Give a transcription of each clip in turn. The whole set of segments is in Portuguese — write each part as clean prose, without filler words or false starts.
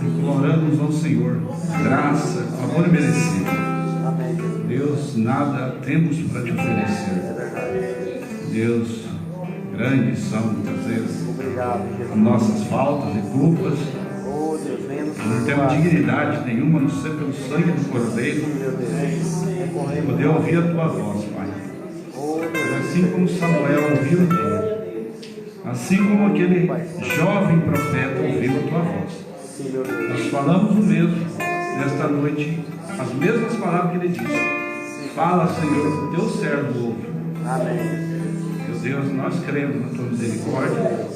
Imploramos ao Senhor graça, favor merecido. Deus, nada temos para te oferecer. Deus, grandes são muitas vezes nossas faltas e culpas. Não temos dignidade nenhuma, a não ser pelo sangue do Cordeiro, poder ouvir a tua voz, Pai. Assim como Samuel ouviu a tua, assim como aquele jovem profeta ouviu a tua voz. Nós falamos o mesmo nesta noite, as mesmas palavras que ele disse. Fala, Senhor, teu servo ouve. Amém. Meu Deus, nós cremos na tua misericórdia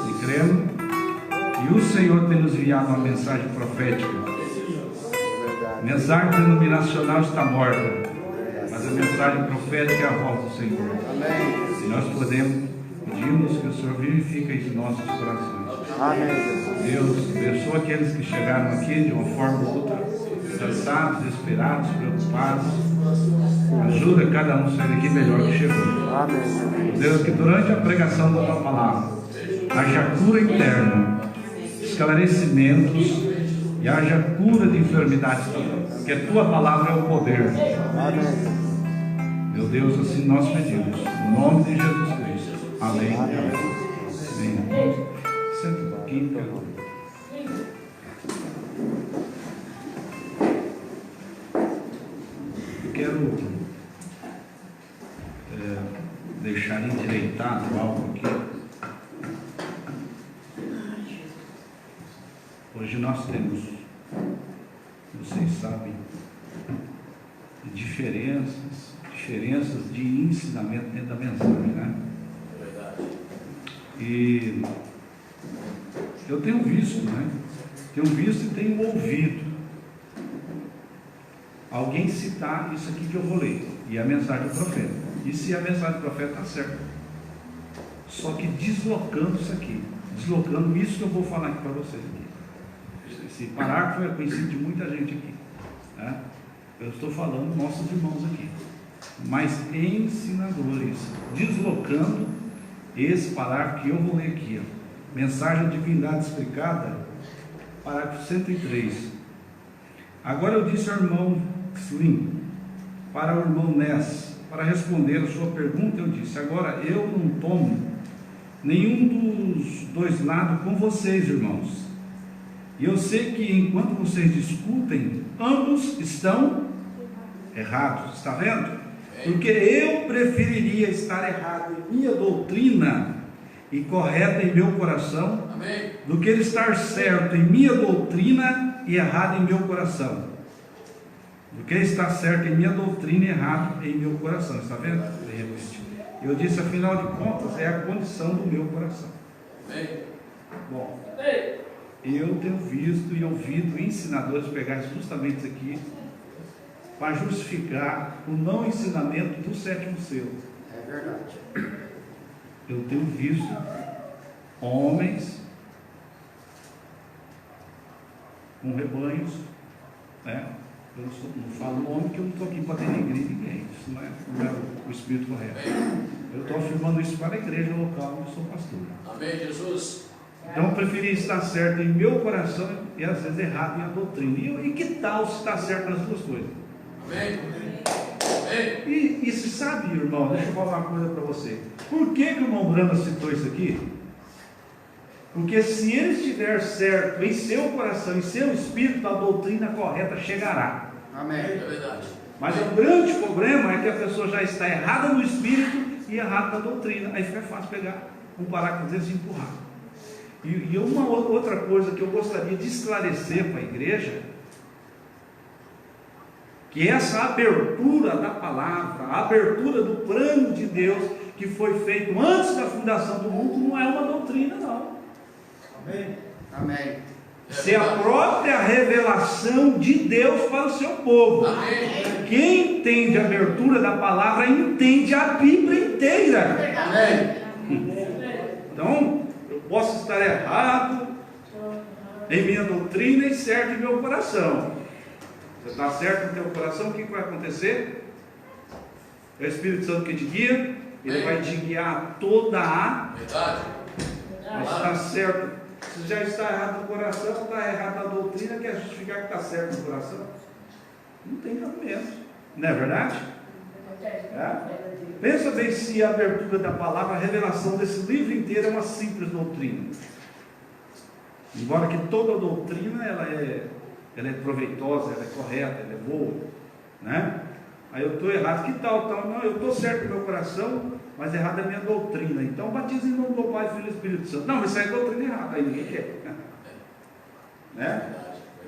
e cremos que o Senhor tem nos enviado uma mensagem profética. A mensagem denominacional está morta, mas a mensagem profética é a voz do Senhor. Amém. E nós pedimos que o Senhor vivifique em nossos corações. Amém. Deus, abençoa aqueles que chegaram aqui de uma forma ou outra, cansados, desesperados, preocupados. Ajuda cada um a sair daqui melhor que chegou. Amém. Deus, que durante a pregação da tua palavra haja cura interna, esclarecimentos e haja cura de enfermidades também, porque a tua palavra é o poder. Amém. Meu Deus, assim nós pedimos, no nome de Jesus Cristo. Amém. Amém. Amém. Senta um pouquinho, por favor. Eu quero deixar endireitado algo aqui. Hoje nós temos, vocês sabem, diferenças de ensinamento dentro da mensagem, né? É verdade. E eu tenho visto, né? Tenho visto e tenho ouvido alguém citar isso aqui que eu vou ler, e a mensagem do profeta. E se a mensagem do profeta está certa? Só que deslocando isso aqui, deslocando isso que eu vou falar aqui para vocês aqui. Esse parágrafo é conhecido de muita gente aqui, né? Eu estou falando nossos irmãos aqui, mas ensinadores, deslocando esse parágrafo que eu vou ler aqui, ó. Mensagem da Divindade Explicada, parágrafo 103. Agora eu disse ao irmão Slim, para o irmão Ness, para responder a sua pergunta, eu disse: agora eu não tomo nenhum dos dois lados com vocês, irmãos. E eu sei que enquanto vocês discutem, ambos estão errados. Está vendo? Porque eu preferiria estar errado em minha doutrina e correto em meu coração, amém, do que estar certo em minha doutrina e errado em meu coração. Do que estar certo em minha doutrina e errado em meu coração. Está vendo? Eu disse, afinal de contas, é a condição do meu coração. Amém. Bom, eu tenho visto e ouvido ensinadores pegar justamente isso aqui para justificar o não ensinamento do sétimo selo. É verdade. Eu tenho visto homens com rebanhos, né? Eu não falo homem, que eu não estou aqui para denegrir ninguém. Isso não é o espírito correto. Eu estou afirmando isso para a igreja local onde eu sou pastor. Amém, Jesus. Então eu preferi estar certo em meu coração e às vezes errado em a doutrina. E que tal se estar certo nas duas coisas? Amém. E se sabe, irmão, deixa eu falar uma coisa para você. Por que o irmão Branda citou isso aqui? Porque se ele estiver certo em seu coração, em seu espírito, a doutrina correta chegará. Amém. É verdade. Mas o grande problema é que a pessoa já está errada no espírito e errada na doutrina. Aí fica fácil pegar um paraquedas e empurrar. E uma outra coisa que eu gostaria de esclarecer para a igreja, que essa abertura da palavra, a abertura do plano de Deus, que foi feito antes da fundação do mundo, não é uma doutrina, não. Amém. Amém. Isso é a própria revelação de Deus para o seu povo. Amém. Quem entende a abertura da palavra, entende a Bíblia inteira. Amém. Então, eu posso estar errado em minha doutrina e certo em meu coração. Você está certo no teu coração, o que vai acontecer? É o Espírito Santo que te guia, ele vai te guiar toda a verdade. Mas está certo. Se já está errado no coração, está errado na doutrina, quer justificar que está certo no coração? Não tem cabimento. Não é verdade? É? Pensa bem se a abertura da palavra, a revelação desse livro inteiro é uma simples doutrina. Embora que toda doutrina ela é proveitosa, ela é correta, ela é boa, né? Aí eu estou errado, que tal? Então, não, eu estou certo no meu coração, mas errada é a minha doutrina. Então batiza em nome do Pai, Filho e Espírito Santo. Não, mas isso é doutrina errada, aí ninguém quer, né?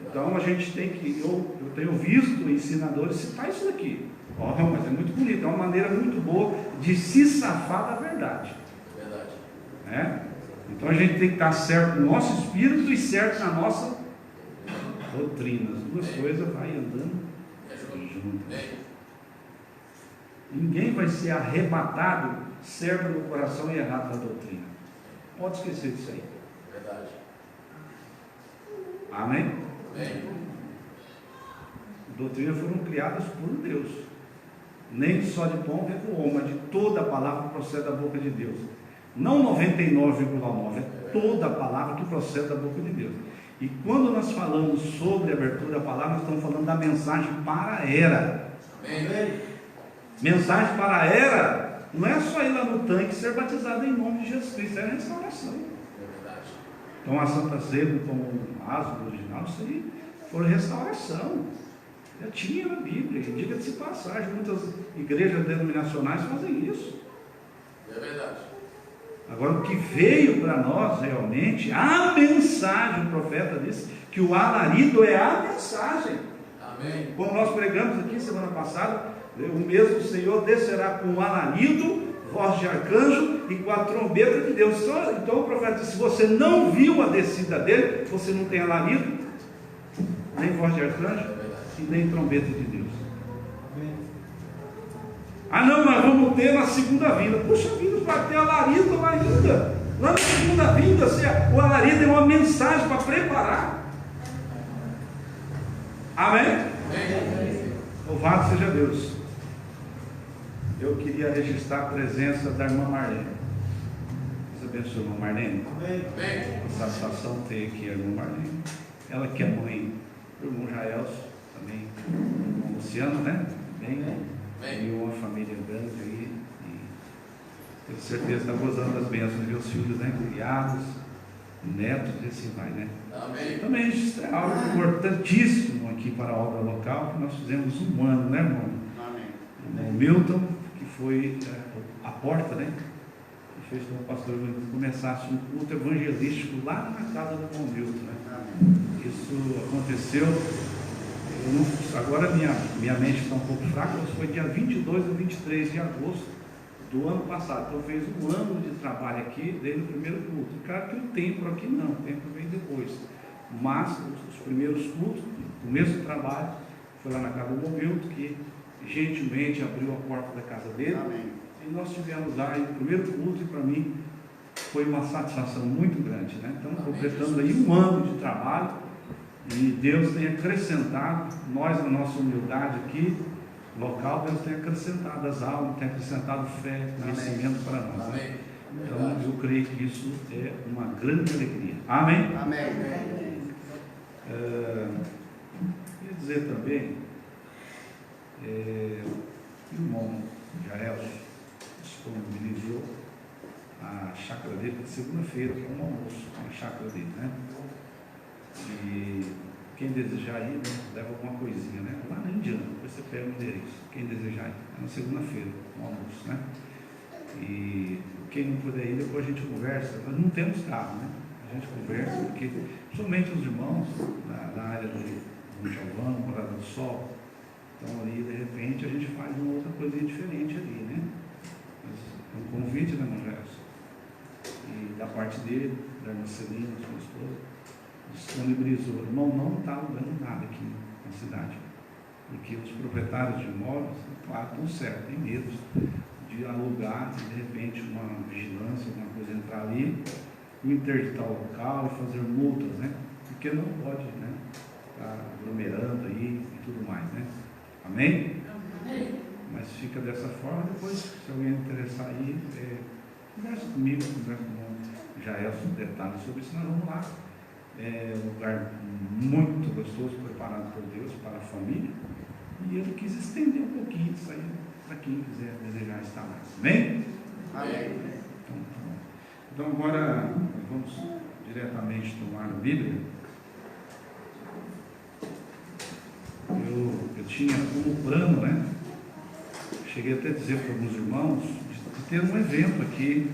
Então a gente tem que, eu tenho visto ensinadores citar isso daqui. Oh, mas é muito bonito, é uma maneira muito boa de se safar da verdade. Verdade. Né? Então a gente tem que estar certo no nosso espírito e certo na nossa doutrina. As duas coisas vai andando juntas. Ninguém vai ser arrebatado certo no coração e errado na doutrina. Pode esquecer disso aí. Verdade. Amém? Amém. Doutrinas foram criadas por Deus. Nem só de pão vem o homem, mas de toda a palavra que procede da boca de Deus. Não 99,9, é toda a palavra que procede da boca de Deus. E quando nós falamos sobre a abertura da palavra, nós estamos falando da mensagem para a era. Amém. Mensagem para a era não é só ir lá no tanque e ser batizado em nome de Jesus Cristo, é restauração. É verdade. Então a Santa Ceia, como o asno original, isso aí foi restauração. Já tinha na Bíblia, diga-se de passagem, muitas igrejas denominacionais fazem isso. É verdade. Agora o que veio para nós realmente, a mensagem, o profeta disse que o alarido é a mensagem. Amém. Como nós pregamos aqui semana passada, o mesmo Senhor descerá com o alarido, voz de arcanjo e com a trombeta de Deus. Então o profeta disse: se você não viu a descida dele, você não tem alarido, nem voz de arcanjo e nem trombeta de Deus. Ah não, nós vamos ter na segunda vinda. Puxa vida, vai ter alarido lá ainda. Lá na segunda vinda, o alarido é uma mensagem para preparar. Amém? Amém. Louvado seja Deus. Eu queria registrar a presença da irmã Marlene. Deus abençoe, irmã Marlene. Amém. Satisfação ter aqui a irmã Marlene. Ela que é mãe do irmão Jaelson, também o irmão Luciano, né? Bem, e uma família grande aí. E tenho certeza que está gozando das bênçãos dos meus filhos, né? Criados, netos e assim vai, né? Amém. Também isso é algo importantíssimo aqui para a obra local, que nós fizemos um ano, né, irmão? Amém. O Milton, que foi a porta, né? Que fez com que o pastor começasse um culto evangelístico lá na casa do irmão Milton, né? Isso aconteceu, agora minha mente está um pouco fraca, mas foi dia 22 ou 23 de agosto do ano passado. Então fez um ano de trabalho aqui, desde o primeiro culto. Claro que o templo aqui não, o templo veio depois. Mas os primeiros cultos, o mesmo trabalho, foi lá na casa do irmão Milton, que gentilmente abriu a porta da casa dele. Amém. E nós tivemos lá o primeiro culto, e para mim foi uma satisfação muito grande, né? Estamos completando aí um ano de trabalho, e Deus tem acrescentado, nós na nossa humildade aqui, local, Deus tem acrescentado as almas, tem acrescentado fé, conhecimento para nós. Né? Amém. Então eu creio que isso é uma grande alegria. Amém? Amém. Queria dizer também, o irmão Jaelson disponibilizou a chácara dele de segunda-feira, que é um almoço, a chácara dele, né? E quem desejar ir, né, leva alguma coisinha, né? Lá na Indiana, depois você pega o endereço. Quem desejar ir, é na segunda-feira, um almoço, né? E quem não puder ir, depois a gente conversa. Nós não temos carro, né? A gente conversa, porque somente os irmãos na área do Chavão, Morada do Sol, então ali de repente a gente faz uma outra coisinha diferente ali, né? Mas é um convite, né, irmão Gerson? E da parte dele, da irmã Celina, sua esposa, disponibilizou. O irmão não está alugando nada aqui na cidade, porque os proprietários de imóveis, claro, estão certos, tem medo de alugar, de repente uma vigilância, alguma coisa entrar ali, interditar o local e fazer multas, né? Porque não pode, né? Estar aglomerando aí e tudo mais, né? Amém? Amém. Mas fica dessa forma. Depois, se alguém interessar aí, conversa comigo, conversa com o Jaelson, detalhes sobre isso, nós vamos lá. É um lugar muito gostoso, preparado por Deus para a família, e ele quis estender um pouquinho isso aí para quem quiser desejar estar mais. Amém? Amém. Então, tá bom. Então agora vamos diretamente tomar a Bíblia. Eu tinha como plano, né? Cheguei até a dizer para alguns irmãos de ter um evento aqui,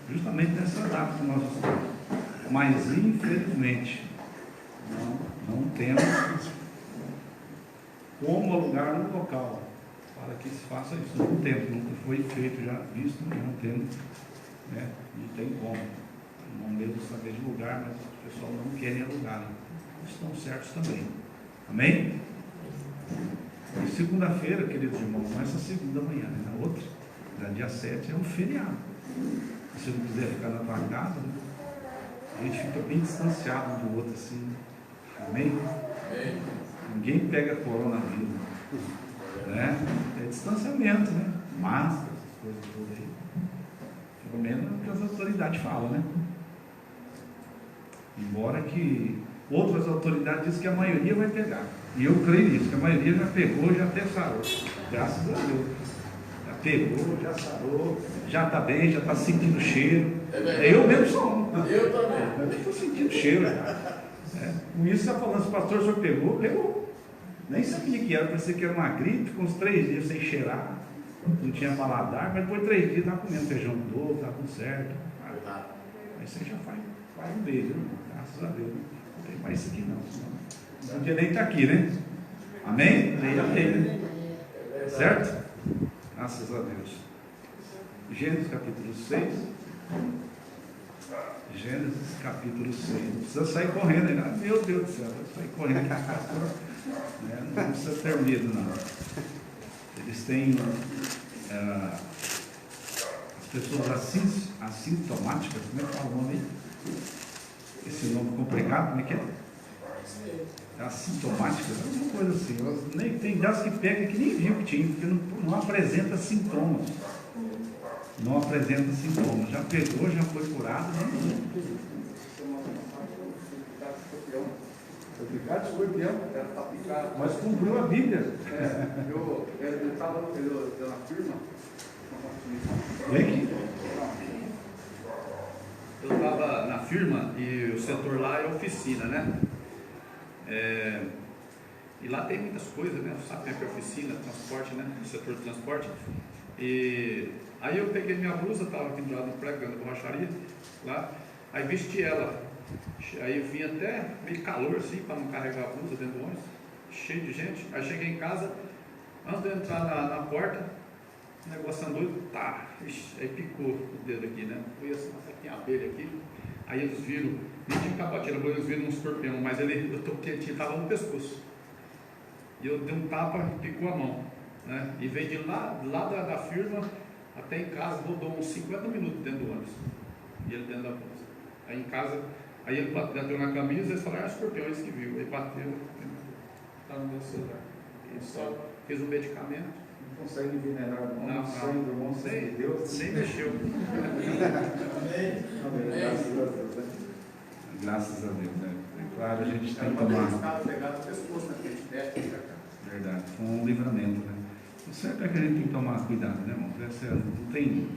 justamente nessa data que nós estamos. Mas infelizmente não temos como alugar um local para que se faça isso. Não temos, nunca foi feito, já visto, não temos, né? Não tem como. Não mesmo saber de lugar, mas o pessoal não querem alugar. Estão certos também. Amém? E segunda-feira, queridos irmãos, não é essa segunda manhã, né? Na outra, na dia 7, é um feriado. Se você não quiser ficar na tua casa, né? A gente fica bem distanciado um do outro assim. Amém? Amém. Ninguém pega coronavírus, né? É distanciamento, né? Máscara, essas coisas todas aí. Pelo menos é o que as autoridades falam, né? Embora que outras autoridades dizem que a maioria vai pegar. E eu creio nisso, que a maioria já pegou, já até sarou. Graças a Deus. Já pegou, já sarou, já está bem, já está sentindo cheiro. Eu mesmo sou um. Eu também. Eu estou sentindo cheiro. Com isso está falando, se o pastor só pegou, pegou. Nem sabia que era, pensei que era uma gripe, ficou uns 3 dias sem cheirar, não tinha paladar, mas depois de 3 dias estava comendo feijão doce, estava tudo certo. Aí você já faz um mês, né? Graças a Deus. Não tem mais isso aqui não, senão não podia nem estar aqui, né? Amém? Nem amém, né? Certo? Graças a Deus. Gênesis capítulo 6. Gênesis capítulo 6. Não precisa sair correndo, né? Meu Deus do céu, vai sair correndo aqui, pastor. Não precisa ter medo, não. Eles têm as pessoas assintomáticas, como é que fala o nome aí? Esse nome complicado, como é que é? Assintomáticas, alguma coisa assim. Nem, tem das que pega que nem viu que tinha, porque não apresenta sintomas. Não apresenta sintomas. Já pegou, já foi curado, né? Foi picado de escorpião. Está picado. Mas cumpriu a Bíblia. Eu estava na firma. Vem aqui. Eu estava na firma e o setor lá é oficina, né? E lá tem muitas coisas, né? Sabe que é oficina, transporte, né? O setor de transporte. E aí eu peguei minha blusa, estava pendurado no prego da borracharia lá, aí vesti ela. Aí eu vim até meio calor assim, para não carregar a blusa dentro do ônibus, cheio de gente. Aí cheguei em casa, antes de eu entrar na porta, o negócio andou e tá, aí picou o dedo aqui, né? Foi assim, nossa, tem abelha aqui. Aí eles viram, nem tinha capatina, eles viram um escorpião, mas eu toquei, estava no pescoço. E eu dei um tapa e picou a mão, né? E veio de lá da firma até em casa, rodou uns 50 minutos dentro do ônibus. E ele dentro da bolsa. Aí em casa, aí ele bateu na camisa e eles falaram, escorpião, esse que viu. Aí bateu, tá no meu celular. E só fiz um medicamento. Não consegue envenenar Não, o sangue do monstro de Deus. Nem mexeu. Amém. Graças a Deus, né? Graças a Deus, né? É claro, a gente tem que Quando ele tomar. estava pegado no pescoço naquele teste, Verdade, foi um livramento, né? O certo é que a gente tem que tomar cuidado, né, irmão? Não tem.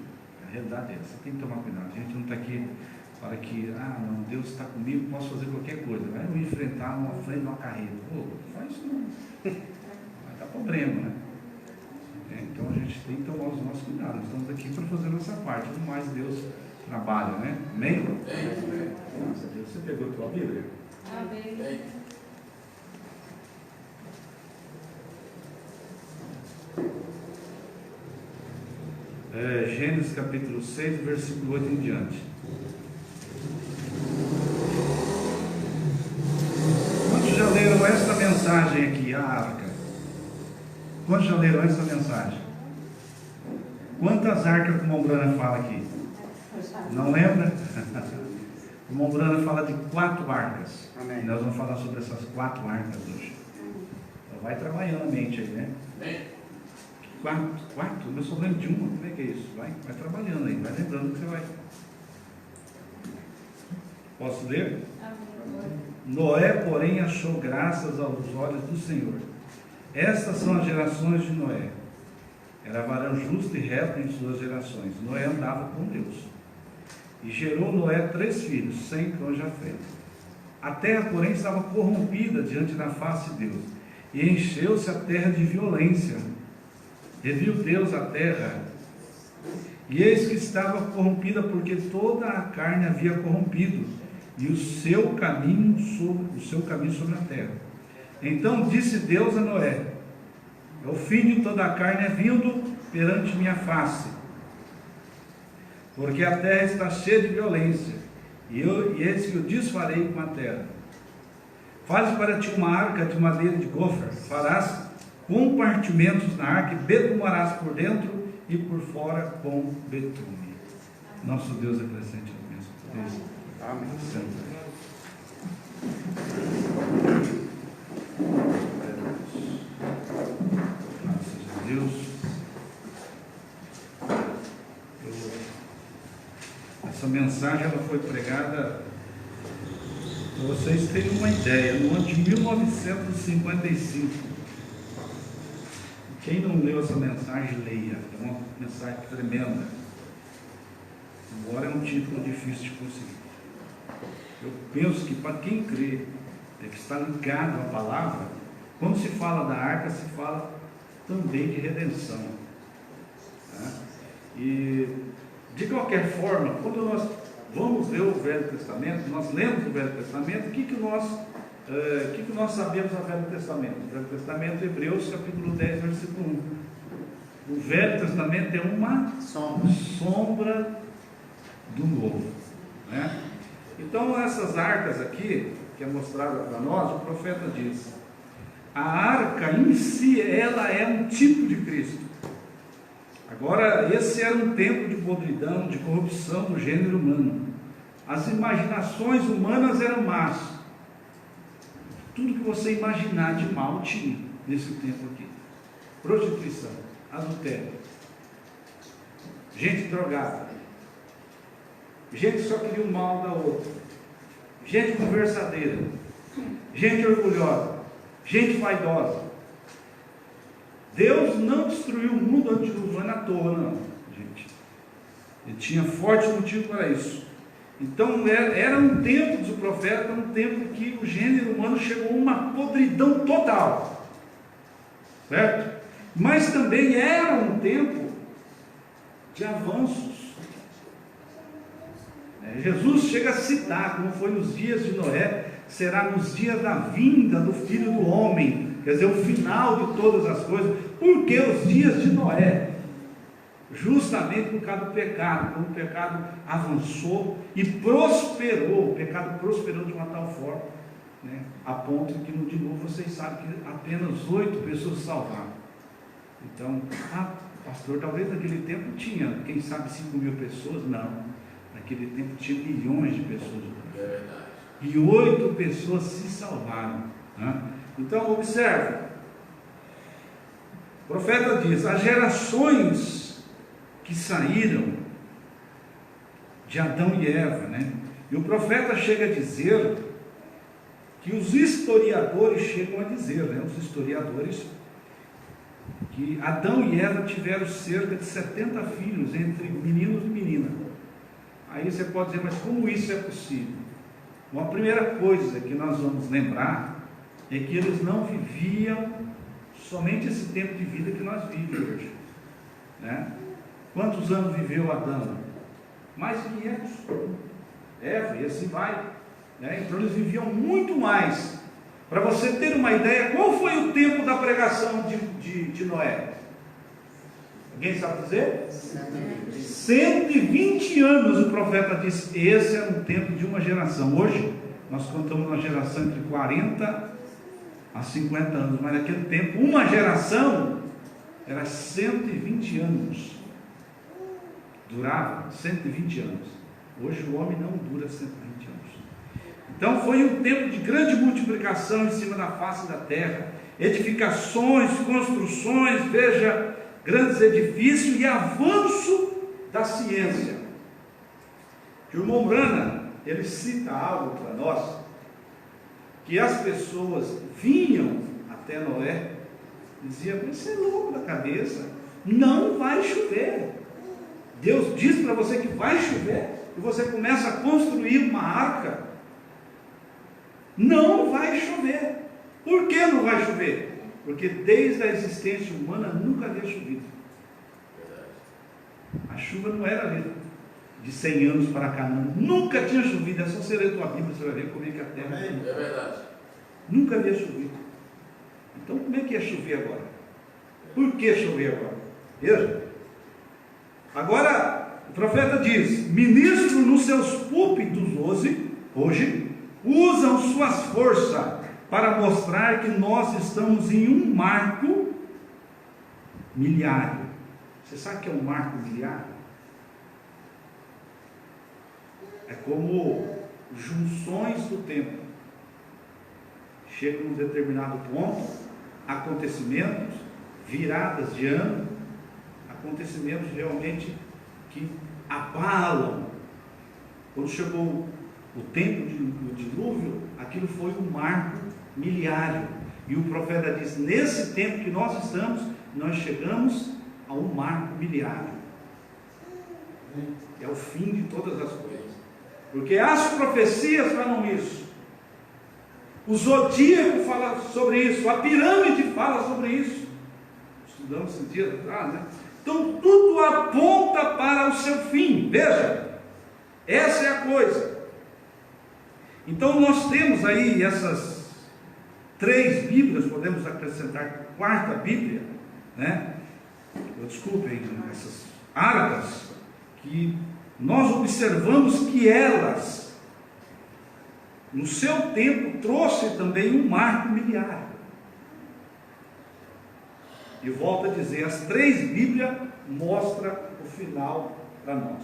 A realidade é essa, tem que tomar cuidado. A gente não está aqui para que, não, Deus está comigo, posso fazer qualquer coisa. Vai eu enfrentar uma frente de uma carreta. Pô, não faz isso não. Vai dar problema, né? Então a gente tem que tomar os nossos cuidados. Nós estamos aqui para fazer a nossa parte. Tudo mais Deus trabalha, né? Amém? Nossa, Deus, você pegou a tua Bíblia? Amém. Gênesis capítulo 6, versículo 8 em diante. Quantos já leram esta mensagem aqui, a arca? Quantos já leram esta mensagem? Quantas arcas que o Mombrana fala aqui? Não lembra? O Mombrana fala de 4 arcas. Amém. Nós vamos falar sobre essas 4 arcas hoje. Então vai trabalhando a mente aí, né? Amém. 4? Eu só lembro de uma. Como é que é isso? Vai trabalhando aí, vai lembrando que você vai. Posso ler? Noé, porém, achou graças aos olhos do Senhor. Estas são as gerações de Noé. Era varão justo e reto em suas gerações. Noé andava com Deus. E gerou Noé 3 filhos, Sem, Cã e Jafé. A terra, porém, estava corrompida diante da face de Deus. E encheu-se a terra de violência. Reviu Deus a terra. E eis que estava corrompida, porque toda a carne havia corrompido. E o seu caminho sobre a terra. Então disse Deus a Noé: o fim de toda a carne é vindo perante minha face, porque a terra está cheia de violência, e eis que eu desfarei com a terra. Faz para ti uma arca de madeira de gofre, farás compartimentos na arca, e betumarás por dentro e por fora com betume. Nosso Deus é presente no mesmo. Amém. Graças a Deus. Essa mensagem ela foi pregada, para vocês terem uma ideia, no ano de 1955. Quem não leu essa mensagem, leia. É uma mensagem tremenda. Embora é um título difícil de conseguir. Eu penso que para quem crê, que está ligado à palavra, quando se fala da arca, se fala também de redenção. Tá? E de qualquer forma, quando nós vamos ler o Velho Testamento, nós lemos o Velho Testamento, o que nós sabemos do Velho Testamento? O Velho Testamento, Hebreus capítulo 10, versículo 1. O Velho Testamento é uma sombra do Novo, né? Então essas arcas aqui, que é mostrada para nós, o profeta diz: a arca em si, ela é um tipo de Cristo. Agora, esse era um tempo de podridão, de corrupção do gênero humano. As imaginações humanas eram más. Tudo que você imaginar de mal tinha nesse tempo aqui. Prostituição, adultério, gente drogada, gente que só queria o mal da outra, gente conversadeira, gente orgulhosa, gente vaidosa. Deus não destruiu o mundo antediluviano à toa, não, gente. Ele tinha forte motivo para isso. Então era um tempo, diz o profeta, um tempo que o gênero humano chegou a uma podridão total, certo? Mas também era um tempo de avanços. Jesus chega a citar, como foi nos dias de Noé, será nos dias da vinda do Filho do Homem, quer dizer, o final de todas as coisas. Porque os dias de Noé, justamente por causa do pecado, quando o pecado avançou e prosperou, o pecado prosperou de uma tal forma, né, a ponto que no dilúvio vocês sabem que apenas 8 pessoas se salvaram. Então, pastor, talvez naquele tempo tinha, quem sabe 5.000 pessoas, não. Naquele tempo tinha milhões de pessoas. E 8 pessoas se salvaram, né? Então observe, O profeta diz: as gerações que saíram de Adão e Eva, né? E o profeta chega a dizer que os historiadores chegam a dizer, né? Os historiadores, que Adão e Eva tiveram cerca de 70 filhos, entre meninos e meninas. Aí você pode dizer, mas como isso é possível? Uma primeira coisa que nós vamos lembrar é que eles não viviam somente esse tempo de vida que nós vivemos hoje, né? Quantos anos viveu Adão? Mais de 500. Eva, e assim vai, né? Então eles viviam muito mais. Para você ter uma ideia, qual foi o tempo da pregação de Noé? Alguém sabe dizer? 120 anos o profeta disse. Esse era um tempo de uma geração. Hoje nós contamos uma geração entre 40 a 50 anos, mas naquele tempo uma geração era 120 anos. Durava 120 anos. Hoje o homem não dura 120 anos. Então foi um tempo de grande multiplicação em cima da face da terra, edificações, construções, veja, grandes edifícios e avanço da ciência. O irmão Branham, ele cita algo para nós, que as pessoas vinham até Noé e diziam: você é louco da cabeça, não vai chover. Deus diz para você que vai chover, e você começa a construir uma arca. Não vai chover. Por que não vai chover? Porque desde a existência humana nunca havia chovido. A chuva não era ali de 100 anos para cá, não. Nunca tinha chovido. É só você ler a tua Bíblia, você vai ver como é que a terra É verdade. nunca havia chovido. Então como é que ia chover agora? Por que chover agora? Veja. Agora o profeta diz: ministro nos seus púlpitos hoje usam suas forças para mostrar que nós estamos em um marco miliário. Você sabe o que é um marco miliário? É como junções do tempo. Chega num determinado ponto, acontecimentos, viradas de ano, acontecimentos realmente que abalam. Quando chegou o tempo do dilúvio, aquilo foi um marco miliário. E o profeta diz: nesse tempo que nós estamos, nós chegamos a um marco miliário. É o fim de todas as coisas. Porque as profecias falam isso. O zodíaco fala sobre isso. A pirâmide fala sobre isso. Estudamos esse dia atrás, né? Então tudo aponta para o seu fim. Veja, essa é a coisa. Então nós temos aí essas 3 Bíblias, podemos acrescentar 4ª Bíblia, né? Desculpem, essas arcas, que nós observamos que elas, no seu tempo, trouxe também um marco miliário. E volto a dizer, as 3 Bíblias mostram o final para nós.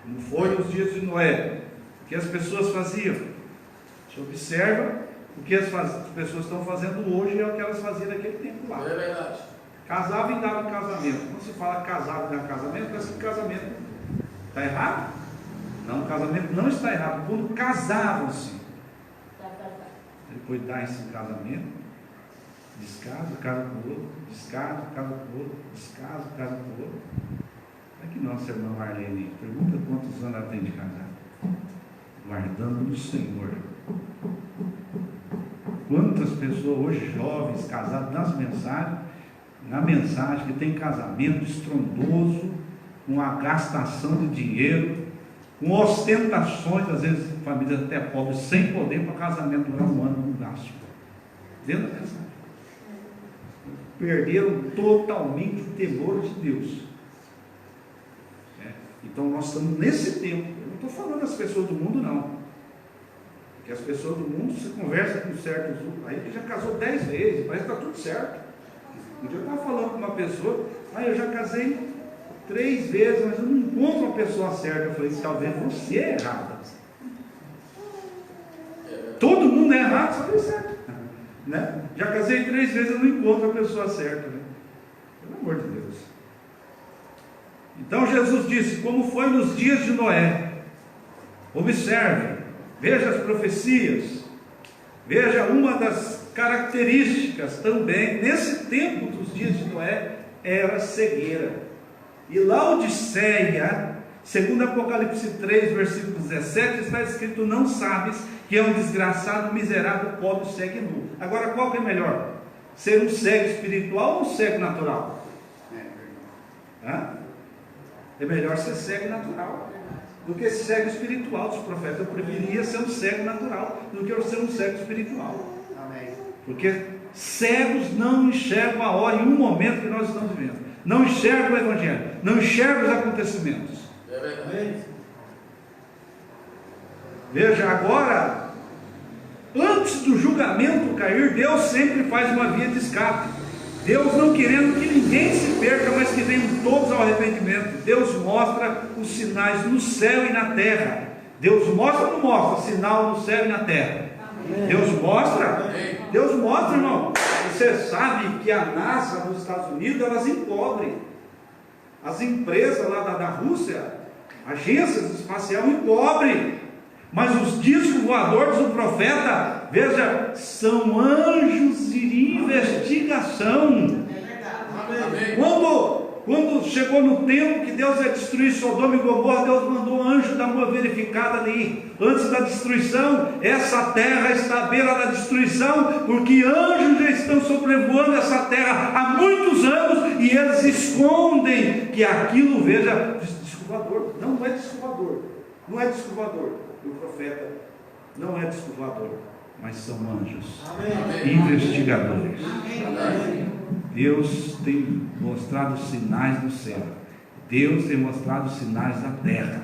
Como foi nos dias de Noé, o que as pessoas faziam. Você observa o que as pessoas estão fazendo hoje, é o que elas faziam naquele tempo lá. É verdade. Casavam e davam casamento. Quando se fala casado e dar casamento, parece que casamento está errado. Não, o casamento não está errado. Quando casavam-se, depois dá esse casamento, descasa, casa com o outro, descasa, casa com o outro, descasa, casa com o outro. É que nossa irmã Marlene pergunta quantos anos ela tem de casar. Guardando no Senhor. Quantas pessoas hoje, jovens, casadas, na mensagem, que tem casamento estrondoso, com a gastação de dinheiro, com ostentações, às vezes famílias até pobres, sem poder para casamento durar um ano no gasto. Dentro da mensagem. Perderam totalmente o temor de Deus. Então nós estamos nesse tempo. Eu não estou falando das pessoas do mundo, não. Porque as pessoas do mundo, você conversa com certos, aí que já casou 10 vezes, parece que está tudo certo. Um dia eu estava falando com uma pessoa, eu já casei 3 vezes, mas eu não encontro uma pessoa certa. Eu falei: talvez você é errada. Todo mundo é errado, só Deus certo. Né? Já casei 3 vezes, eu não encontro a pessoa certa. Né? amor de Deus. Então Jesus disse, como foi nos dias de Noé. Observe, veja as profecias, veja uma das características também, nesse tempo dos dias de Noé, era cegueira. E Laodiceia, segundo Apocalipse 3, versículo 17, está escrito, não sabes que é um desgraçado, miserável, pobre, cego e nu. Agora, qual que é melhor? Ser um cego espiritual ou um cego natural? É melhor ser cego natural do que cego espiritual dos profetas. Eu preferia ser um cego natural do que eu ser um cego espiritual. Amém. Porque cegos não enxergam a hora e um momento que nós estamos vivendo. Não enxergam o Evangelho, não enxergam os acontecimentos. É verdade. Veja, agora, antes do julgamento cair, Deus sempre faz uma via de escape. Deus não querendo que ninguém se perca, mas que venham todos ao arrependimento. Deus mostra os sinais no céu e na terra. Deus mostra ou não mostra sinal no céu e na terra? Amém. Deus mostra? Amém. Deus mostra, irmão. Você sabe que a NASA nos Estados Unidos, elas encobrem. As empresas lá da Rússia, agências espaciais encobrem. Mas os discos voadores do profeta, veja, são anjos de investigação. Amém. Quando chegou no tempo que Deus ia destruir Sodoma e Gomorra, Deus mandou um anjo dar uma verificada ali. Antes da destruição, essa terra está à beira da destruição, porque anjos já estão sobrevoando essa terra há muitos anos, e eles escondem que aquilo, veja, descovador. Não é descovador. Não é descovador. O profeta não é descovador, mas são anjos. Amém. Investigadores. Amém. Deus tem mostrado sinais no céu. Deus tem mostrado sinais na terra.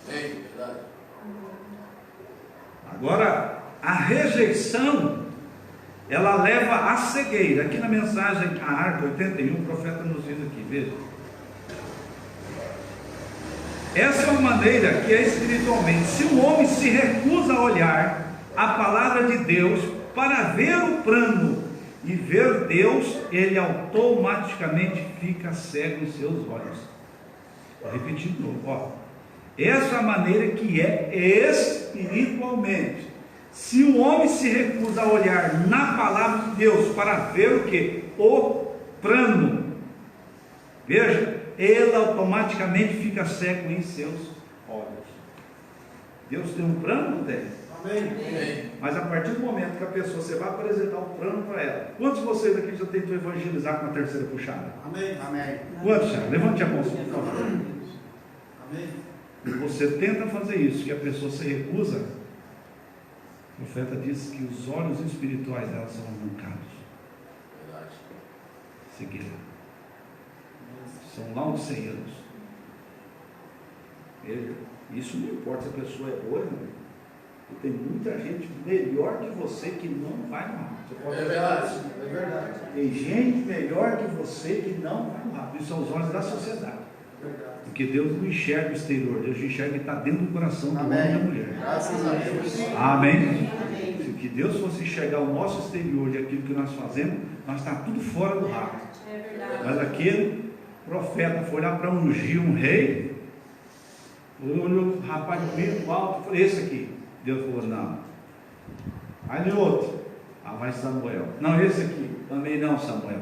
Verdade. Agora, a rejeição, ela leva à cegueira. Aqui na mensagem, a Arca 81, o profeta nos diz aqui, veja. Essa é uma maneira que é espiritualmente. Se o homem se recusa a olhar a palavra de Deus para ver o plano e ver Deus, ele automaticamente fica cego em seus olhos. Vou repetir de novo. Essa é a maneira que é espiritualmente. Se o homem se recusa a olhar na palavra de Deus para ver o que? O plano. Veja, ele automaticamente fica cego em seus olhos. Deus tem um plano, não tem? Amém. Mas a partir do momento que a pessoa, você vai apresentar um plano para ela. Quantos de vocês aqui já tentou evangelizar com a terceira puxada? Amém. Amém. Quantos já? Levante a mão, por favor. Amém. Você tenta fazer isso, que a pessoa se recusa. O profeta diz que os olhos espirituais dela são arrancados. Verdade. Cegueira. São laodiceianos. Isso não importa se a pessoa é boa, não. Tem muita gente melhor que você que não vai no rabo. Você pode É verdade. É verdade. Tem gente melhor que você que não vai no rabo. Isso são os olhos da sociedade. É verdade. Porque Deus não enxerga o exterior, Deus enxerga o que está dentro do coração do homem e da mulher. Graças a Deus. Amém? Se que Deus fosse enxergar o nosso exterior de aquilo que nós fazemos, nós está tudo fora do rabo. Mas aquele profeta foi lá para ungir um rei, olhou o rapaz bonito, alto, falou, esse aqui. Deus falou, não. Aí outro, vai Samuel. Não, esse aqui, também não, Samuel.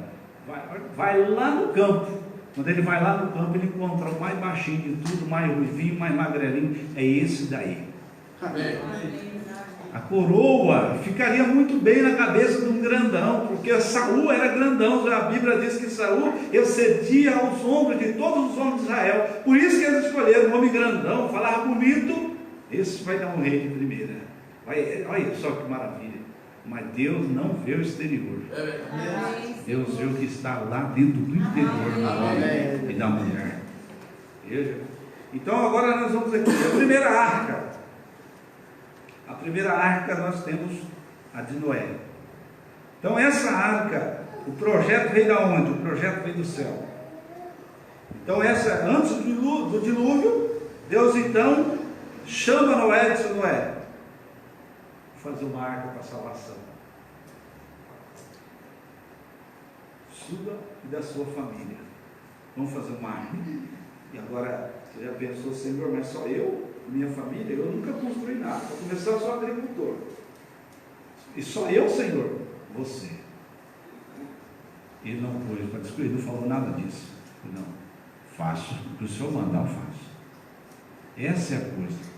Vai lá no campo. Quando ele vai lá no campo, ele encontra o mais baixinho de tudo, mais ruivinho, mais magrelinho. É esse daí. Amém. A coroa ficaria muito bem na cabeça de um grandão, porque Saul era grandão. A Bíblia diz que Saul excedia aos ombros de todos os homens de Israel. Por isso que eles escolheram um homem grandão, falava bonito. Esse vai dar um rei de primeira. Olha só que maravilha. Mas Deus não vê o exterior. É verdade. Deus vê o que está lá dentro do interior do homem e da mulher. Veja. Então agora nós vamos aqui. A primeira arca. A primeira arca nós temos a de Noé. Então essa arca, o projeto veio da onde? O projeto veio do céu. Então essa, antes do dilúvio, Deus então chama Noé e diz, Noé, vou fazer uma arca para salvação. sua e da sua família. Vamos fazer uma árvore. E agora, você já pensou, Senhor, mas só eu, minha família, eu nunca construí nada. Para começar, eu sou agricultor. E só eu, Senhor, você. Ele não pôs para discutir, não falou nada disso. Não, faço o que o Senhor mandar, eu faço. Essa é a coisa.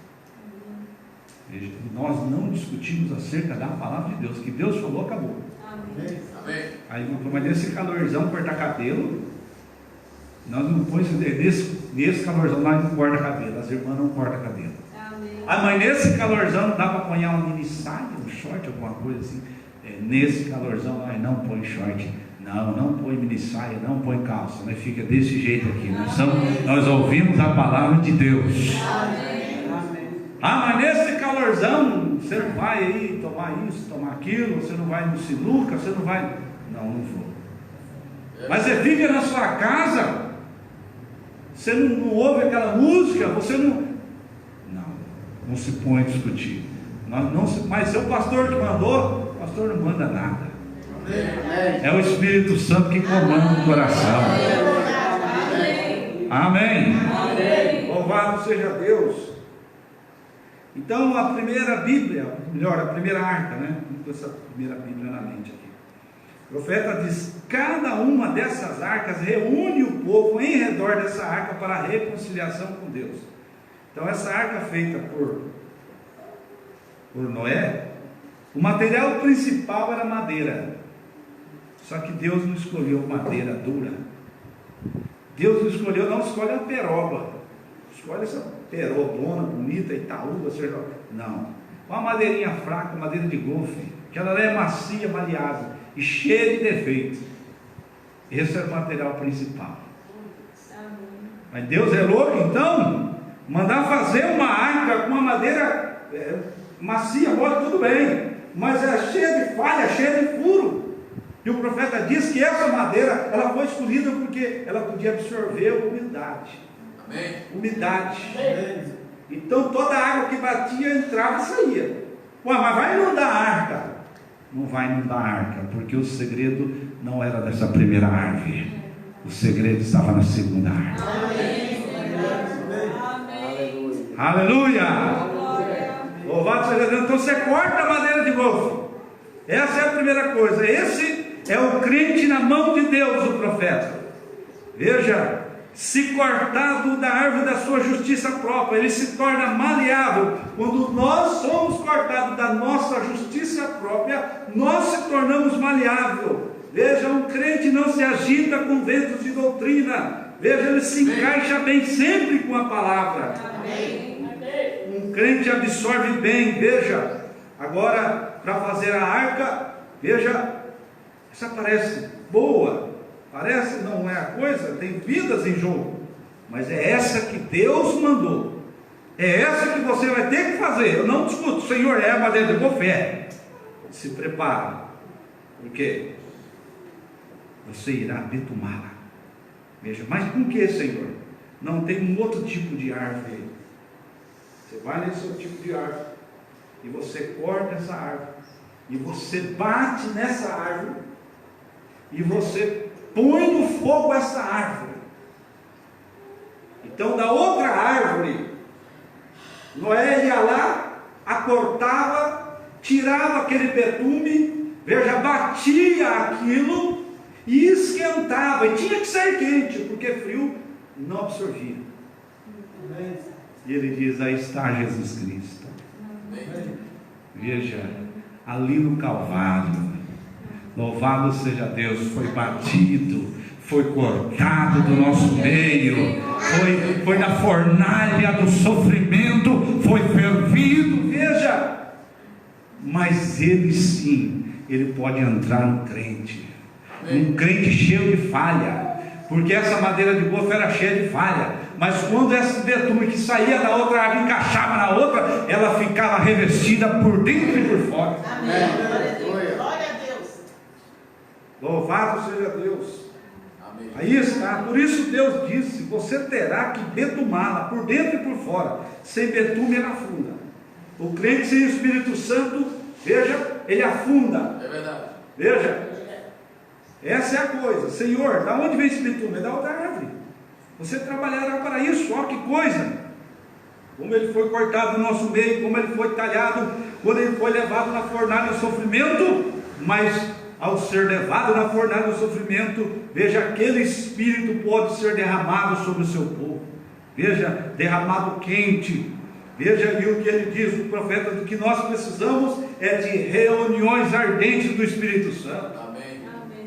Veja, nós não discutimos acerca da palavra de Deus. Que Deus falou, acabou. Amém. Aí, mas nesse calorzão, cortar cabelo, nós não põe nesse calorzão, nós não corta cabelo. As irmãs não cortam cabelo. Ah, mas nesse calorzão não dá para apanhar uma mini saia, um short, alguma coisa assim. Nesse calorzão nós não põe short. Não põe mini saia, não põe calça, mas fica desse jeito aqui. Nós ouvimos a palavra de Deus. Ah, mas nesse calorzão você não vai aí tomar isso, tomar aquilo, você não vai no sinuca, você não vai. Não vou. Mas você fica na sua casa, você não ouve aquela música, você não se põe a discutir. Mas seu pastor te mandou, o pastor não manda nada. É o Espírito Santo que comanda o coração. Amém. Louvado seja Deus. Então a primeira Bíblia, melhor, a primeira arca, né? Com essa primeira Bíblia na mente aqui. O profeta diz: cada uma dessas arcas reúne o povo em redor dessa arca para a reconciliação com Deus. Então essa arca feita por Noé, o material principal era madeira. Só que Deus não escolheu madeira dura. Deus não escolheu, não escolhe a peroba. Escolhe essa perobona bonita, Itaúba, seja. Não. Uma madeirinha fraca, madeira de golfe, que ela é macia, maleável e cheia de defeitos. Esse era o material principal. Mas Deus é louco, então, mandar fazer uma arca com uma madeira macia, mole, tudo bem, mas é cheia de falha, cheia de furo. E o profeta diz que essa madeira, ela foi escolhida porque ela podia absorver a umidade. Amém. Umidade. Amém. Então toda a água que batia, entrava e saia. Ué, mas vai inundar a arca? Não vai inundar a arca, porque o segredo não era dessa primeira árvore. O segredo estava na segunda árvore. Amém. Aleluia! Louvado seja Deus. Então você corta a madeira de golfe. Essa é a primeira coisa. Esse é o crente na mão de Deus, o profeta. Veja, se cortado da árvore da sua justiça própria, ele se torna maleável. Quando nós somos cortados da nossa justiça própria, nós se tornamos maleável. Veja, um crente não se agita com ventos de doutrina. Veja, ele se encaixa bem sempre com a palavra. Um crente absorve bem. Veja, agora para fazer a arca, veja, essa parece boa, parece não é a coisa, tem vidas em jogo, mas é essa que Deus mandou, é essa que você vai ter que fazer. Eu não discuto, Senhor, é a madeira de boa fé, se prepara, porque você irá betumá-la. Veja, mas com que, Senhor? Não tem um outro tipo de árvore. Você vai nesse outro tipo de árvore e você corta essa árvore e você bate nessa árvore e você põe no fogo essa árvore. Então da outra árvore, Noé ia lá, a cortava, tirava aquele betume, veja, batia aquilo e esquentava, e tinha que ser quente, porque frio não absorvia. E ele diz: aí está Jesus Cristo. Veja, ali no Calvário, louvado seja Deus, foi batido, foi cortado do nosso meio, foi na fornalha do sofrimento, foi fervido. Veja, mas ele sim, ele pode entrar no crente, um crente cheio de falha, porque essa madeira de golfe era cheia de falha, mas quando esse betume que saía da outra árvore encaixava na outra, ela ficava revestida por dentro e por fora. Amém. Glória a Deus. Louvado seja Deus. Amém. Aí está, por isso Deus disse: você terá que betumá-la por dentro e por fora. Sem betume ela afunda. O crente sem o Espírito Santo, veja, ele afunda. É verdade. Veja, Essa é a coisa. Senhor, da onde vem esse betume? É da outra árvore. Você trabalhará para isso. Ó, que coisa! Como ele foi cortado no nosso meio, como ele foi talhado, quando ele foi levado na fornalha do sofrimento, mas ao ser levado na fornalha do sofrimento, veja, aquele Espírito pode ser derramado sobre o seu povo. Veja, derramado quente. Veja aí o que ele diz, o profeta, do que nós precisamos é de reuniões ardentes do Espírito Santo. Amém.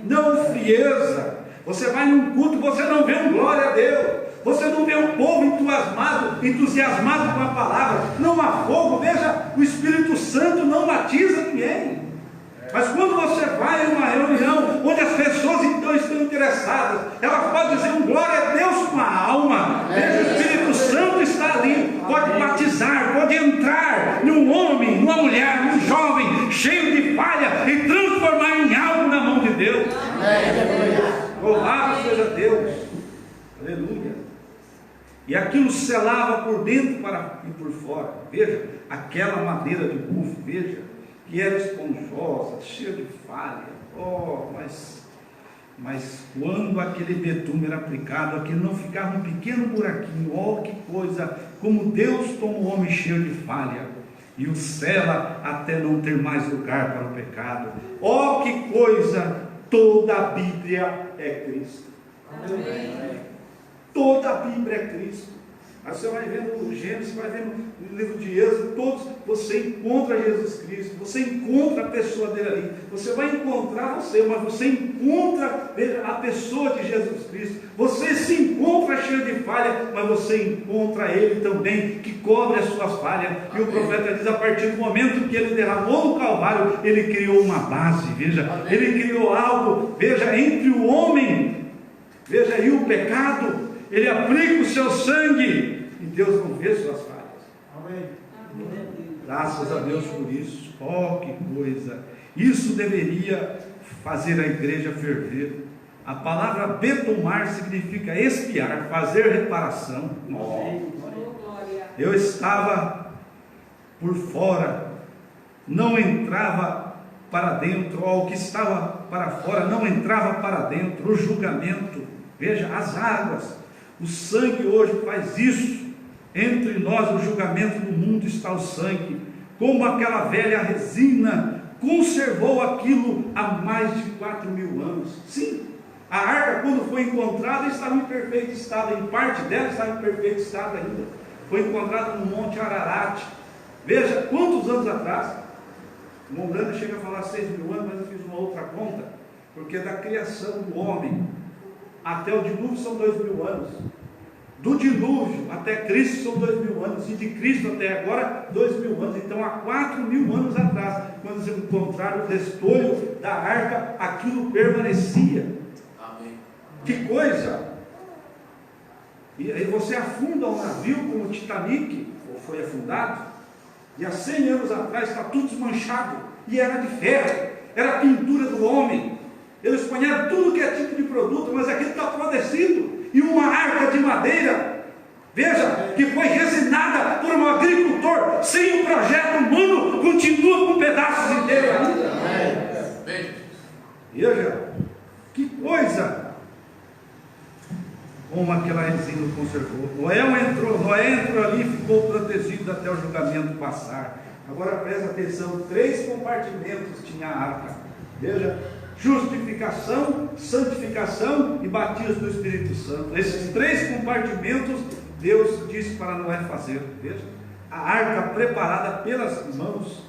Não frieza. Você vai num culto, você não vê um glória a Deus, você não vê um povo entusiasmado com a palavra, não há fogo. Veja, o Espírito Santo não batiza ninguém. Mas quando você vai em uma reunião onde as pessoas então estão interessadas, elas podem dizer um glória a Deus com a alma. Veja, o Espírito Santo está ali, pode batizar, pode entrar num homem, numa mulher, num jovem cheio de falha e transformar em algo na mão de Deus. Louvado seja Deus. Aleluia. E aquilo selava por dentro e por fora. Veja, aquela madeira de bufo, veja, que era esponjosa, cheia de falha. Oh, mas quando aquele betume era aplicado, aquilo não ficava um pequeno buraquinho. Oh, que coisa! Como Deus toma o homem cheio de falha e o sela até não ter mais lugar para o pecado. Oh, que coisa! Toda a Bíblia é Cristo. Amém. Toda a Bíblia é Cristo. Aí você vai vendo o Gênesis, vai vendo o livro de Êxodo, todos, você encontra Jesus Cristo, você encontra a pessoa dele ali, você vai encontrar você, mas você encontra a pessoa de Jesus Cristo, você se encontra cheio de falha, mas você encontra ele também, que cobre as suas falhas. E o profeta diz, a partir do momento que ele derramou no Calvário, ele criou uma base, veja, ele criou algo, veja, entre o homem, veja aí o pecado, ele aplica o seu sangue, e Deus não vê suas falhas. Amém. Graças a Deus por isso. Oh, que coisa! Isso deveria fazer a igreja ferver. A palavra betumar significa espiar, fazer reparação. Oh. Eu estava por fora, não entrava para dentro, ou o que estava para fora não entrava para dentro. O julgamento, veja, as águas, o sangue hoje faz isso. Entre nós, o julgamento do mundo está o sangue. Como aquela velha resina conservou aquilo há mais de 4.000 anos. Sim, a arca, quando foi encontrada, estava em perfeito estado. Em parte dela estava em perfeito estado ainda. Foi encontrada no Monte Ararat. Veja quantos anos atrás. O Mondana chega a falar 6.000 anos, mas eu fiz uma outra conta, porque da criação do homem até o dilúvio são 2.000 anos. Do dilúvio até Cristo são 2.000 anos, e de Cristo até agora 2.000 anos. Então há 4.000 anos atrás, quando se encontraram o restolho da arca, aquilo permanecia. Amém. Que coisa! E aí você afunda um navio como o Titanic, ou foi afundado, e há 100 anos atrás está tudo desmanchado, e era de ferro, era a pintura do homem. Eles ponharam tudo que é tipo de produto, mas aquilo está apodrecido. E uma arca de madeira, veja, que foi resinada por um agricultor, sem o projeto humano, continua com pedaços inteiros ainda. Amém. Veja, que coisa! Como aquela resina conservou. Noé entrou ali e ficou protegido até o julgamento passar. Agora presta atenção, 3 compartimentos tinha a arca. Veja, justificação, santificação e batismo do Espírito Santo. Esses 3 compartimentos Deus disse para Noé fazer. Veja, a arca preparada pelas mãos,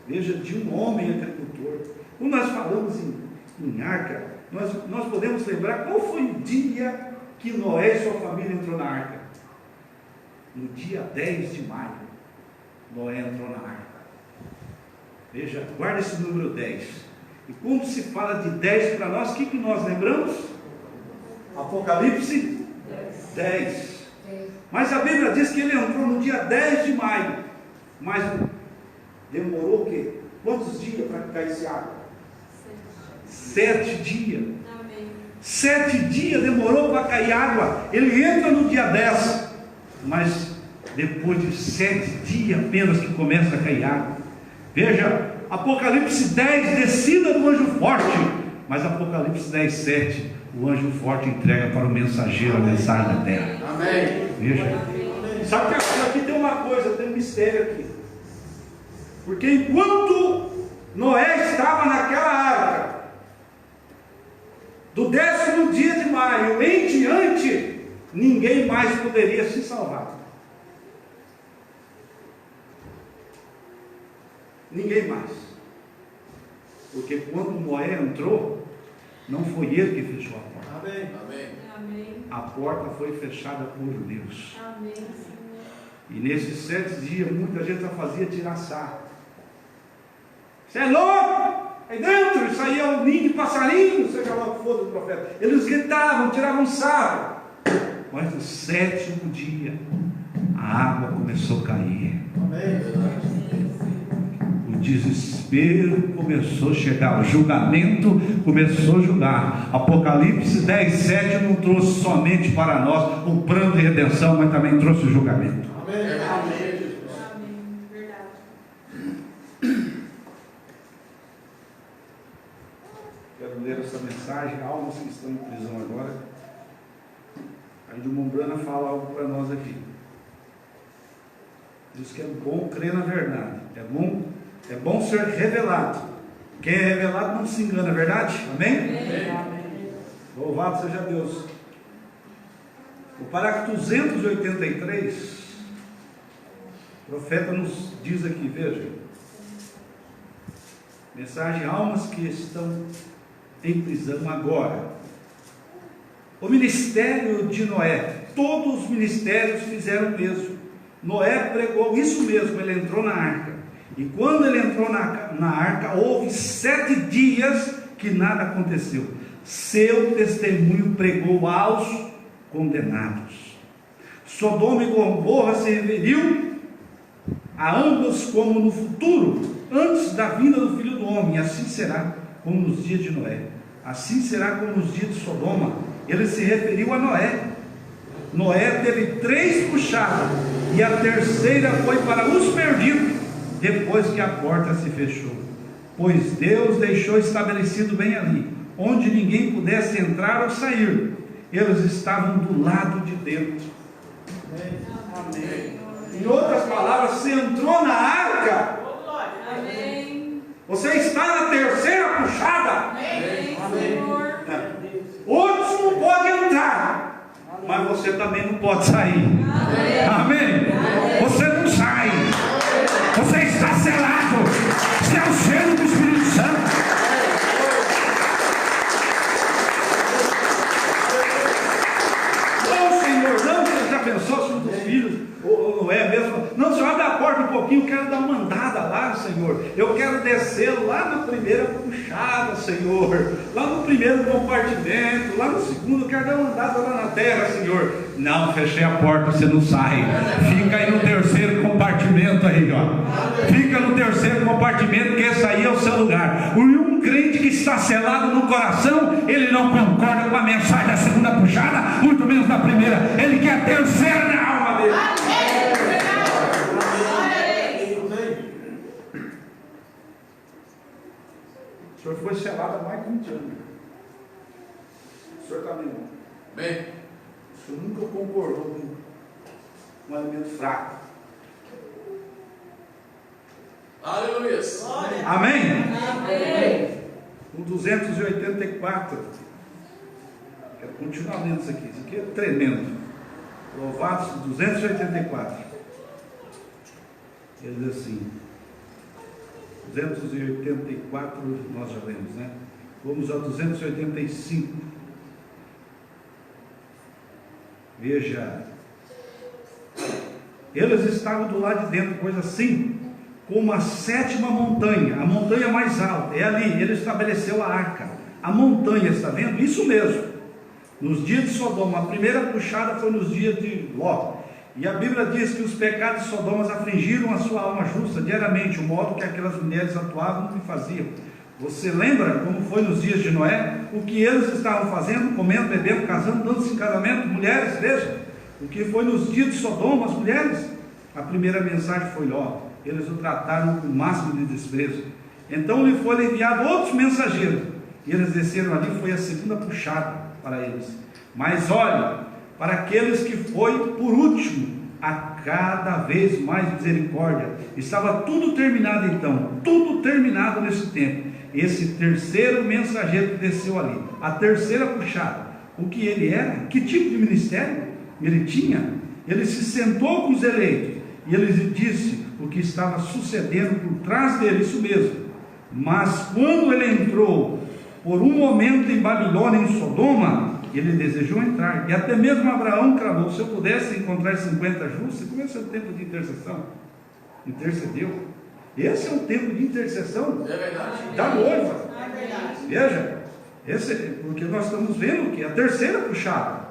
veja, de um homem agricultor. Quando nós falamos em arca, nós podemos lembrar qual foi o dia que Noé e sua família entrou na arca. No dia 10 de maio, Noé entrou na arca. Veja, guarda esse número 10. E quando se fala de 10 para nós, o que nós lembramos? Apocalipse 10. Mas a Bíblia diz que ele entrou no dia 10 de maio. Mas demorou o quê? Quantos dias para cair esse água? 7 dias. 7 dias demorou para cair água. Ele entra no dia 10. Mas depois de 7 dias apenas que começa a cair água. Veja, Apocalipse 10, descida do anjo forte. Mas Apocalipse 10, 7, o anjo forte entrega para o mensageiro a mensagem da terra. Amém. Veja. Sabe que aqui tem uma coisa, tem um mistério aqui. Porque enquanto Noé estava naquela arca, do 10º dia de maio em diante, ninguém mais poderia se salvar. Ninguém mais. Porque quando Noé entrou, não foi ele que fechou a porta. Amém. Amém. A porta foi fechada por Deus. Amém, Senhor. E nesses 7 dias, muita gente já fazia tirar sarro. Você é louco? Aí dentro saía um ninho de passarinho, seja lá o que for do profeta. Eles gritavam, tiravam sarro. Mas no 7º dia, a água começou a cair. Amém. O desespero começou a chegar, o julgamento começou a julgar. Apocalipse 10, 7 não trouxe somente para nós um plano de redenção, mas também trouxe o julgamento. Amém. Amém. Amém. Verdade. Quero ler essa mensagem, almas que estão em prisão agora. A Índio Mombrana fala algo para nós aqui. Diz que é bom crer na verdade, é bom ser revelado. Quem é revelado não se engana, é verdade? Amém? Amém. Louvado seja Deus. O parágrafo 283, o profeta nos diz aqui, veja, mensagem: almas que estão em prisão agora. O ministério de Noé, todos os ministérios fizeram o mesmo. Noé pregou isso mesmo, ele entrou na arca. E quando ele entrou na arca, houve 7 dias que nada aconteceu. Seu testemunho pregou aos condenados. Sodoma e Gomorra se referiu a ambos como no futuro, antes da vinda do Filho do Homem. Assim será como nos dias de Noé. Assim será como nos dias de Sodoma. Ele se referiu a Noé. Noé teve 3 puxadas, e a terceira foi para os perdidos, depois que a porta se fechou. Pois Deus deixou estabelecido bem ali, onde ninguém pudesse entrar ou sair. Eles estavam do lado de dentro. Amém. Em outras palavras, você entrou na arca, Amém. você está na terceira puxada. Amém, Senhor. Outros não podem entrar, mas você também não pode sair. Amém? Você não sai. Você está selado. Você é o selo do Espírito Santo. Não, Senhor, não. Você já pensou se um dos filhos, ou não é mesmo? Não, Senhor, abre a porta um pouquinho. Eu quero dar uma andada lá, Senhor. Eu quero descer lá na primeira puxada, Senhor. Lá no primeiro compartimento. Lá no segundo. Eu quero dar uma andada lá na terra, Senhor. Não, fechei a porta, você não sai. Fica aí no terceiro compartimento aí, ó. Fica no terceiro compartimento, que esse aí é o seu lugar. Um crente que está selado no coração, ele não concorda com a mensagem da segunda puxada, muito menos da primeira. Ele quer a terceira na alma dele. O senhor foi selado há mais de 20 anos. O senhor também não. Amém. O senhor nunca concordou com um alimento fraco. Aleluia. Amém? Amém. O 284. Quero continuar lendo isso aqui. Isso aqui é tremendo. Louvados 284. Ele diz assim. 284 nós já lemos, né? Vamos ao 285. Veja. Eles estavam do lado de dentro, coisa assim, como a 7ª montanha, a montanha mais alta. É ali, ele estabeleceu a arca. A montanha, está vendo? Isso mesmo. Nos dias de Sodoma, a primeira puxada foi nos dias de Ló. E a Bíblia diz que os pecados de Sodoma afligiram a sua alma justa diariamente, o modo que aquelas mulheres atuavam e faziam. Você lembra como foi nos dias de Noé? O que eles estavam fazendo, comendo, bebendo, casando, dando-se em casamento, mulheres, veja. O que foi nos dias de Sodoma, as mulheres? A primeira mensagem foi Ló. Eles o trataram com o máximo de desprezo. Então lhe foi enviado outros mensageiros, E eles desceram ali, foi a segunda puxada para eles. Mas olha, para aqueles que foi por último, a cada vez mais misericórdia. Estava tudo terminado então, tudo terminado nesse tempo. Esse terceiro mensageiro que desceu ali, a terceira puxada, o que ele era, que tipo de ministério ele tinha? Ele se sentou com os eleitos e ele disse o que estava sucedendo por trás dele, isso mesmo. Mas quando ele entrou por um momento em Babilônia, em Sodoma, ele desejou entrar, e até mesmo Abraão clamou: se eu pudesse encontrar 50 justos. Como é o seu tempo de intercessão? Intercedeu. Esse é um tempo de intercessão da noiva. Veja, esse, porque nós estamos vendo que a terceira puxada,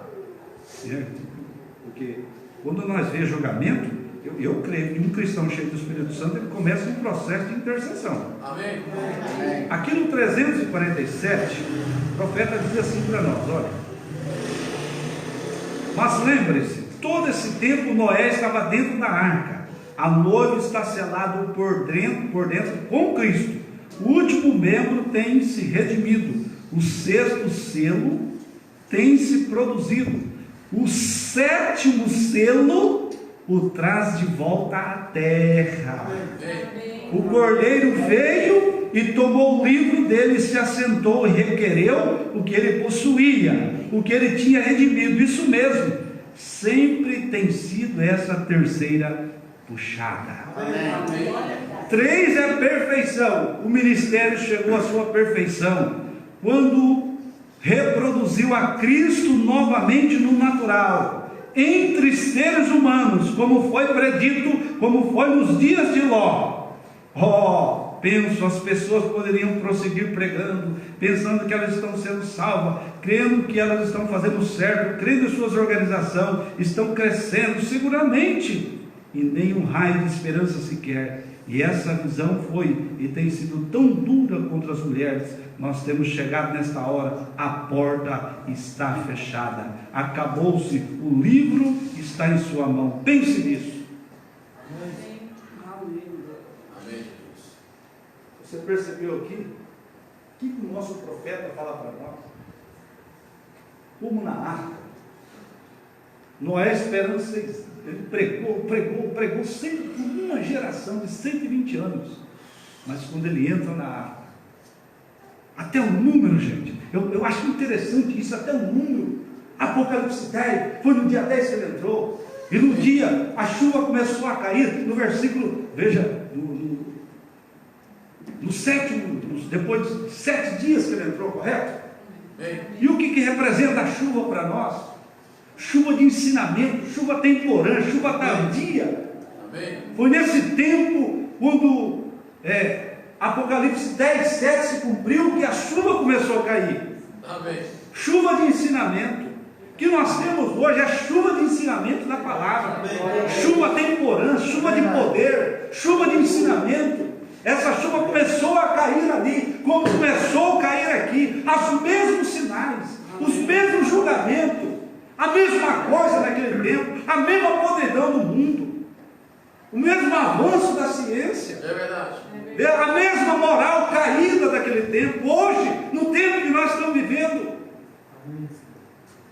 porque quando nós vemos julgamento, eu creio que um cristão cheio do Espírito Santo, ele começa um processo de intercessão. Amém. Aqui no 347, o profeta diz assim para nós: olha, mas lembre-se, todo esse tempo Noé estava dentro da arca, a noiva está selada por dentro com Cristo, o último membro tem se redimido, o sexto selo tem se produzido, o sétimo selo o traz de volta à terra. O cordeiro veio e tomou o livro dele, se assentou e requereu o que ele possuía, o que ele tinha redimido. Isso mesmo, sempre tem sido essa terceira puxada. 3 é perfeição. O ministério chegou à sua perfeição quando reproduziu a Cristo novamente no natural, entre seres humanos, como foi predito, como foi nos dias de Ló. Penso, as pessoas poderiam prosseguir pregando, pensando que elas estão sendo salvas, crendo que elas estão fazendo certo, crendo em suas organizações, estão crescendo, seguramente, e nem um raio de esperança sequer. E essa visão foi e tem sido tão dura contra as mulheres. Nós temos chegado nesta hora, a porta está fechada, acabou-se, o livro está em sua mão. Pense nisso. Amém. Você percebeu aqui? O que o nosso profeta fala para nós? Como na arca, Noé esperando 6 anos, ele pregou sempre por uma geração de 120 anos, mas quando ele entra na arca, até o número, gente, eu acho interessante isso, até o número, Apocalipse 10, foi no dia 10 que ele entrou, e no dia a chuva começou a cair, no versículo, veja, no sétimo, depois de 7 dias que ele entrou, correto? E o que representa a chuva para nós? Chuva de ensinamento, chuva temporânea, chuva tardia. Foi nesse tempo, quando Apocalipse 10, 7 se cumpriu, que a chuva começou a cair. Chuva de ensinamento. O que nós temos hoje é chuva de ensinamento da palavra. Chuva temporânea, chuva de poder, chuva de ensinamento. Essa chuva começou a cair ali, como começou a cair aqui, os mesmos sinais, os mesmos julgamentos, a mesma coisa naquele tempo, a mesma podridão do mundo, o mesmo avanço da ciência, a mesma moral caída daquele tempo, hoje, no tempo que nós estamos vivendo.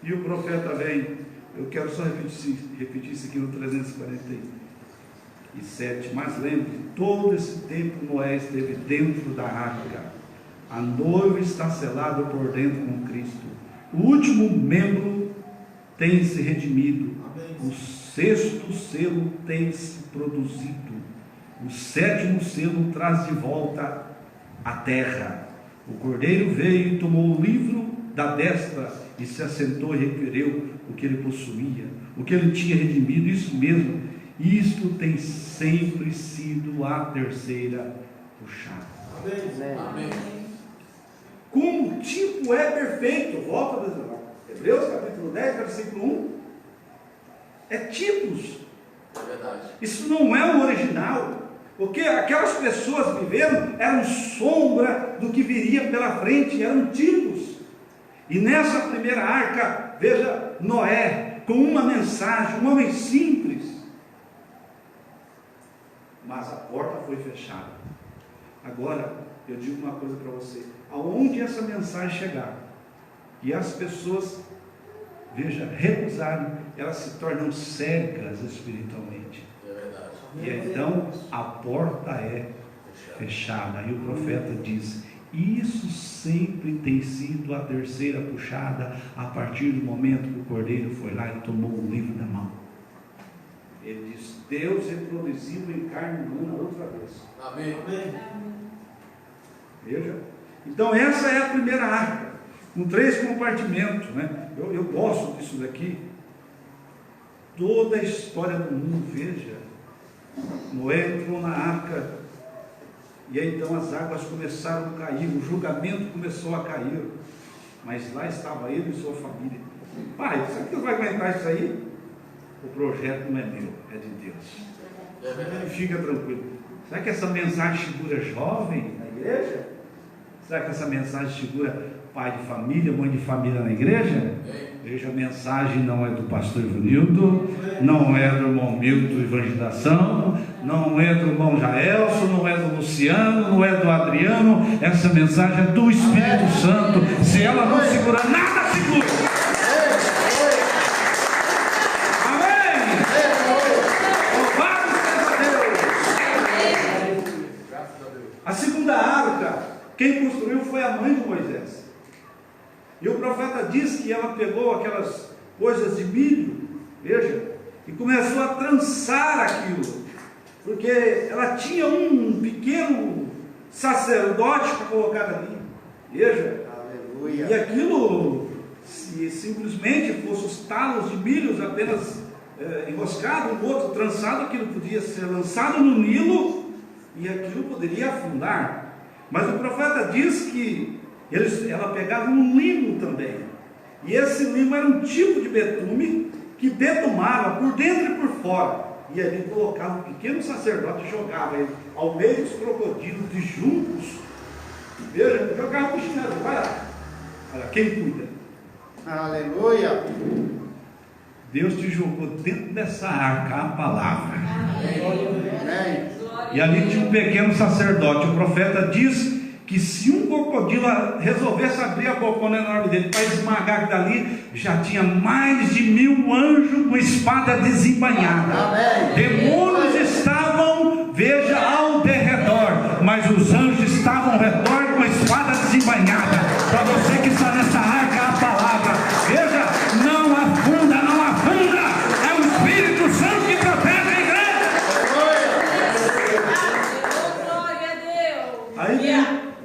E o profeta vem, eu quero só repetir isso aqui no 347, mas lembre, todo esse tempo Noé esteve dentro da arca, a noiva está selada por dentro com Cristo, o último membro tem se redimido, o sexto selo tem se produzido, o sétimo selo traz de volta a terra. O cordeiro veio e tomou o livro da destra e se assentou e requereu o que ele possuía, o que ele tinha redimido. Isso mesmo, isto tem sempre sido a terceira puxada. Amém. Como o tipo é perfeito, volta a dizer, Hebreus capítulo 10, versículo 1, é tipos. Isso não é o original, porque aquelas pessoas vivendo eram sombra do que viria pela frente, eram tipos. E nessa primeira arca, veja Noé com uma mensagem, um homem simples, mas a porta foi fechada. Agora eu digo uma coisa para você: aonde essa mensagem chegar e as pessoas, veja, recusarem, elas se tornam cegas espiritualmente. É verdade. E então a porta é fechada. E o profeta diz: isso sempre tem sido a terceira puxada a partir do momento que o cordeiro foi lá e tomou o livro da mão. Ele diz: Deus reproduziu em carne humana outra vez. Amém. Veja. Então essa é a primeira arca, com 3 compartimentos, né? Eu gosto disso daqui. Toda a história do mundo, veja. Noé entrou na arca, e aí então as águas começaram a cair, o julgamento começou a cair, mas lá estava ele e sua família. Pai, será que vai aguentar isso aí? O projeto não é meu, é de Deus. É verdade. Fica tranquilo. Será que essa mensagem segura jovem na igreja? Será que essa mensagem segura pai de família, mãe de família na igreja? Veja, a mensagem não é do pastor Ivanildo, não é do irmão Milton Evangelização, não é do irmão Jaelson, não é do Luciano, não é do Adriano. Essa mensagem é do Espírito Santo. Se ela não segura, nada segura. A segunda arca, quem construiu foi a mãe de Moisés. E o profeta diz que ela pegou aquelas coisas de milho, veja, e começou a trançar aquilo, porque ela tinha um pequeno sacerdote para colocar ali, veja. Aleluia. E aquilo, se simplesmente fosse os talos de milhos apenas enroscado, um outro trançado, aquilo podia ser lançado no Nilo, e aquilo poderia afundar. Mas o profeta diz que ela pegava um limo também, e esse limo era um tipo de betume que betumava por dentro e por fora, e ali colocava um pequeno sacerdote e jogava ele ao meio dos crocodilos de juncos. Veja, jogava o chinelo. Vai lá, olha quem cuida. Aleluia. Deus te jogou dentro dessa arca a palavra. Amém. E ali tinha um pequeno sacerdote. O profeta diz que se um crocodilo resolvesse abrir a bocona enorme dele para esmagar dali, já tinha mais de 1000 anjos com espada desembainhada. Demônios estavam, veja, ao derredor, mas os anjos estavam ao redor com a espada desembainhada. Para você que está nessa arca, a palavra, veja, não afunda, não afunda. É o Espírito Santo que protege a igreja. Aí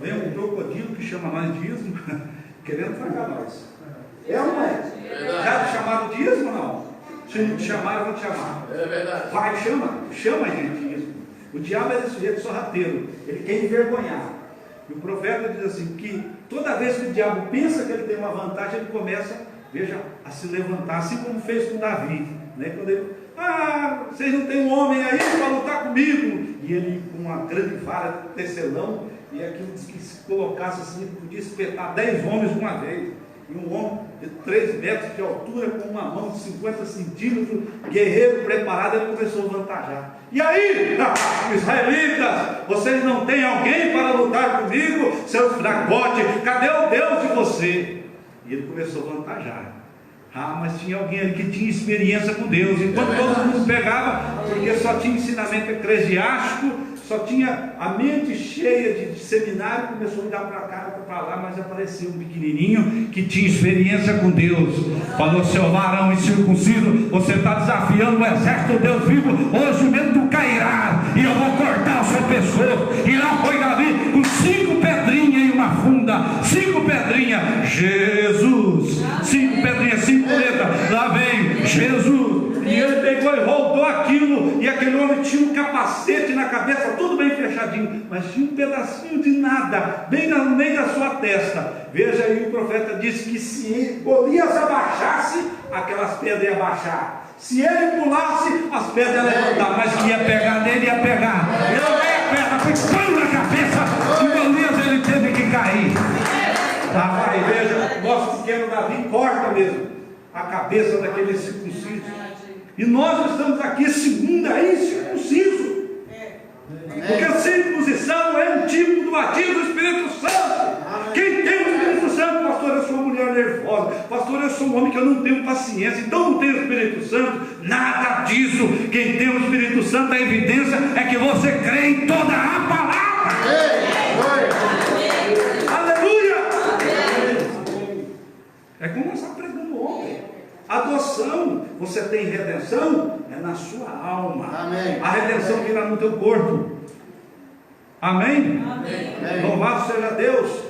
vem um crocodilo que chama nós de dízimo, querendo pagar nós. É ou não é? Já te chamaram de dízimo ou não? Se não te chamaram, vão te chamar. É verdade. Vai, chama a gente de dízimo. O diabo é desse jeito sorrateiro, ele quer envergonhar. E o profeta diz assim, que toda vez que o diabo pensa que ele tem uma vantagem, ele começa, veja, a se levantar, assim como fez com Davi, né? Quando ele, vocês não tem um homem aí para lutar comigo? E ele, com uma grande vara de tecelão, e aquilo diz que se colocasse assim, ele podia espetar 10 homens de uma vez. E um homem de 3 metros de altura, com uma mão de 50 centímetros, guerreiro preparado, ele começou a vantajar. E aí, israelitas, vocês não têm alguém para lutar comigo, seus fracotes? Cadê o Deus de você? E ele começou a vantajar. Mas tinha alguém ali que tinha experiência com Deus. Enquanto todo mundo pegava, porque só tinha ensinamento eclesiástico, só tinha a mente cheia de seminário, começou a olhar para cá e para lá, mas apareceu um pequenininho que tinha experiência com Deus. Falou: seu varão incircunciso, você está desafiando o exército do Deus vivo, hoje mesmo cairá, e eu vou cortar o seu pescoço. E lá foi Davi com 5 pedrinhas em uma funda, 5 pedrinhas, Jesus, 5 pedrinhas, 5 letras, lá vem Jesus. E ele pegou e rodou aquilo, e aquele homem tinha um capacete na cabeça, tudo bem fechadinho, mas tinha um pedacinho de nada, bem no meio da sua testa. Veja aí, o profeta disse que se Golias abaixasse, aquelas pedras iam abaixar. Se ele pulasse, as pedras iam levantar, mas que ia pegar nele, ia pegar. Ele veio a pedra, foi pão na cabeça, e Golias ele teve que cair. Vai, veja, o nosso pequeno Davi corta mesmo a cabeça daquele circunciso. E nós estamos aqui segundo a incircunciso. Porque a circuncisão é um tipo do batismo sou um homem que eu não tenho paciência, então não tenho o Espírito Santo. Nada disso. Quem tem o Espírito Santo, a evidência é que você crê em toda a palavra. Aleluia! É como nós estamos pregando ontem. Adoção, você tem redenção, é na sua alma. Amém. A redenção virá no teu corpo. Amém? Amém. Louvado seja Deus.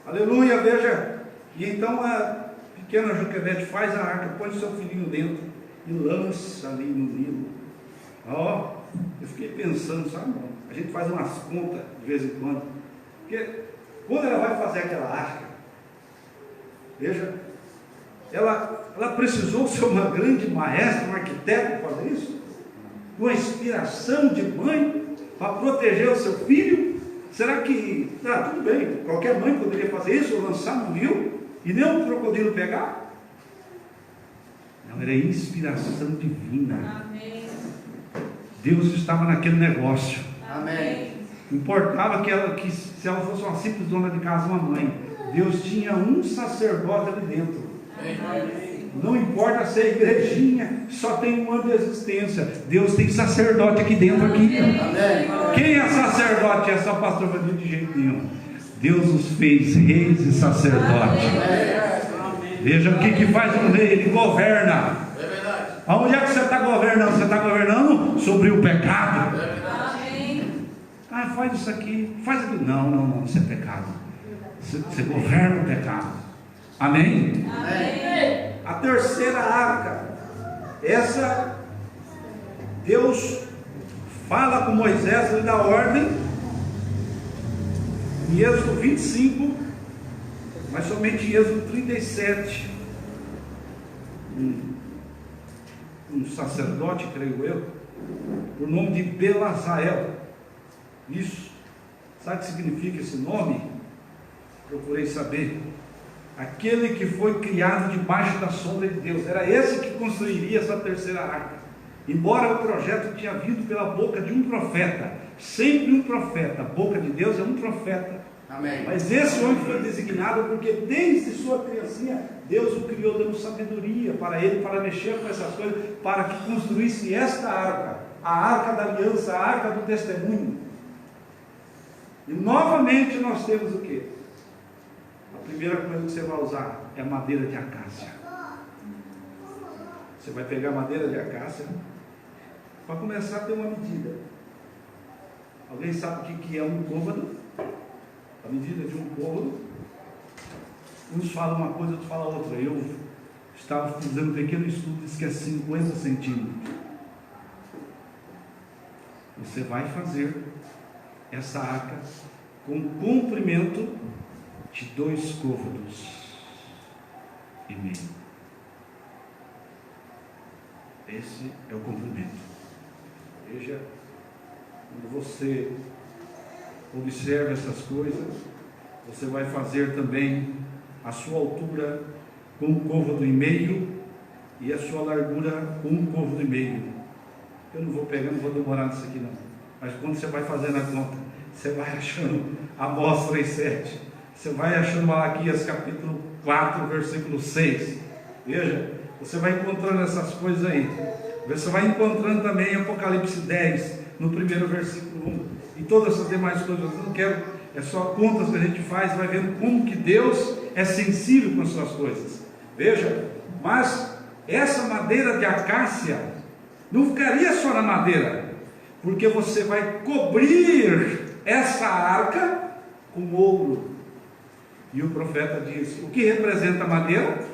Aleluia, veja. E então a pequena Joquebede faz a arca, põe o seu filhinho dentro e lança ali no Nilo. Ó, eu fiquei pensando, sabe, irmão? A gente faz umas contas de vez em quando. Porque quando ela vai fazer aquela arca, veja, ela precisou ser uma grande maestra, um arquiteto para fazer isso? Uma inspiração de mãe para proteger o seu filho? Será que, tudo bem, qualquer mãe poderia fazer isso, ou lançar no rio, e nem um crocodilo pegar? Não, era inspiração divina. Amém. Deus estava naquele negócio. Amém. Importava que se ela fosse uma simples dona de casa, uma mãe, Deus tinha um sacerdote ali dentro. Não importa se a igrejinha só tem um ano de existência, Deus tem sacerdote aqui dentro aqui. Amém. Quem é sacerdote? É só pastor Vanil de jeito nenhum. Deus os fez reis e sacerdotes. Veja o que faz um rei, ele governa. É verdade. Aonde é que você está governando? Você está governando sobre o pecado. É verdade. Amém. Faz isso aqui, faz aquilo. Não, isso é pecado. Você governa o pecado. Amém? Amém. A terceira arca, essa Deus fala com Moisés, ele dá ordem em Êxodo 25, mas somente em Êxodo 37, um sacerdote, creio eu, por nome de Belazael. Isso, sabe o que significa esse nome? Procurei saber. Aquele que foi criado debaixo da sombra de Deus. Era esse que construiria essa terceira arca. Embora o projeto tinha vindo pela boca de um profeta, sempre um profeta, a boca de Deus é um profeta. Amém. Mas esse homem foi designado porque desde sua criancinha Deus o criou dando sabedoria para ele, para mexer com essas coisas, para que construísse esta arca, a arca da aliança, a arca do testemunho. E novamente nós temos o quê? A primeira coisa que você vai usar é a madeira de acácia. Você vai pegar a madeira de acácia para começar a ter uma medida. Alguém sabe o que é um côvado? A medida de um côvado. Uns falam uma coisa, outros falam outra. Eu estava fazendo um pequeno estudo e disse que é 50 centímetros. Você vai fazer essa arca com comprimento de 2 côvados e meio. Esse é o comprimento. Veja, quando você observa essas coisas, você vai fazer também a sua altura com 1 côvado e meio e a sua largura com 1 côvado e meio. Eu não vou pegar, não vou demorar nisso aqui não. Mas quando você vai fazendo a conta, você vai achando Amós 3:7. Você vai achando Malaquias capítulo 4, versículo 6. Veja, você vai encontrando essas coisas aí. Você vai encontrando também Apocalipse 10, no primeiro versículo 1. E todas essas demais coisas, eu não quero, é só contas que a gente faz, vai vendo como que Deus é sensível com as suas coisas. Veja, mas essa madeira de acácia não ficaria só na madeira, porque você vai cobrir essa arca com ouro. E o profeta diz: o que representa a madeira?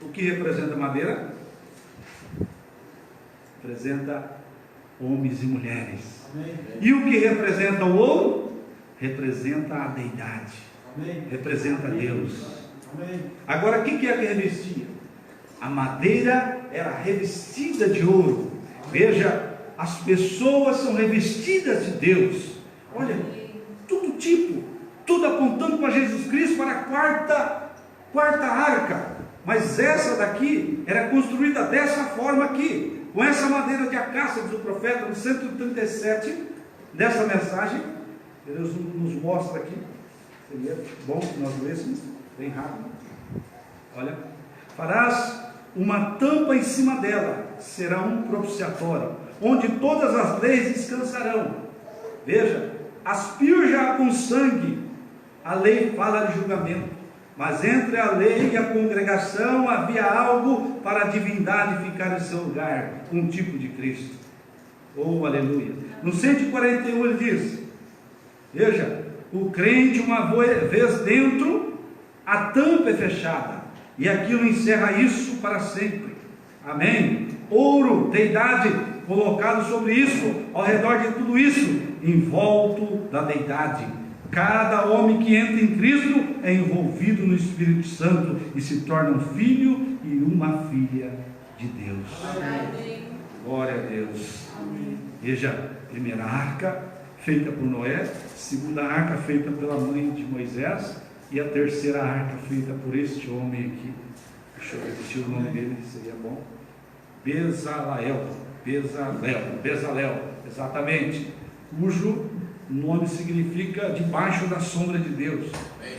O que representa a madeira? Representa homens e mulheres. Amém. E o que representa o ouro? Representa a deidade. Amém. Representa Deus. Amém. Agora, o que é que revestia? A madeira era revestida de ouro. Veja, as pessoas são revestidas de Deus. Olha, tudo tipo, tudo apontando para Jesus Cristo, para a quarta arca. Mas essa daqui era construída dessa forma aqui, com essa madeira de acácia, diz o profeta, no 137 dessa mensagem. Deus nos mostra aqui. Seria bom que nós lêssemos bem rápido. Olha, farás uma tampa em cima dela, será um propiciatório, onde todas as leis descansarão. Veja, asperja com sangue, a lei fala de julgamento, mas entre a lei e a congregação havia algo para a divindade ficar em seu lugar, um tipo de Cristo. Oh, aleluia. No 141 ele diz, veja, o crente uma vez dentro, a tampa é fechada, e aquilo encerra isso para sempre. Amém? Ouro, deidade, colocado sobre isso, ao redor de tudo isso, envolto da deidade. Cada homem que entra em Cristo é envolvido no Espírito Santo e se torna um filho e uma filha de Deus. Amém. Glória a Deus. Amém. Veja, primeira arca feita por Noé, segunda arca feita pela mãe de Moisés e a terceira arca feita por este homem aqui. Deixa eu repetir o nome dele, seria bom. Bezalel, exatamente, cujo nome significa debaixo da sombra de Deus.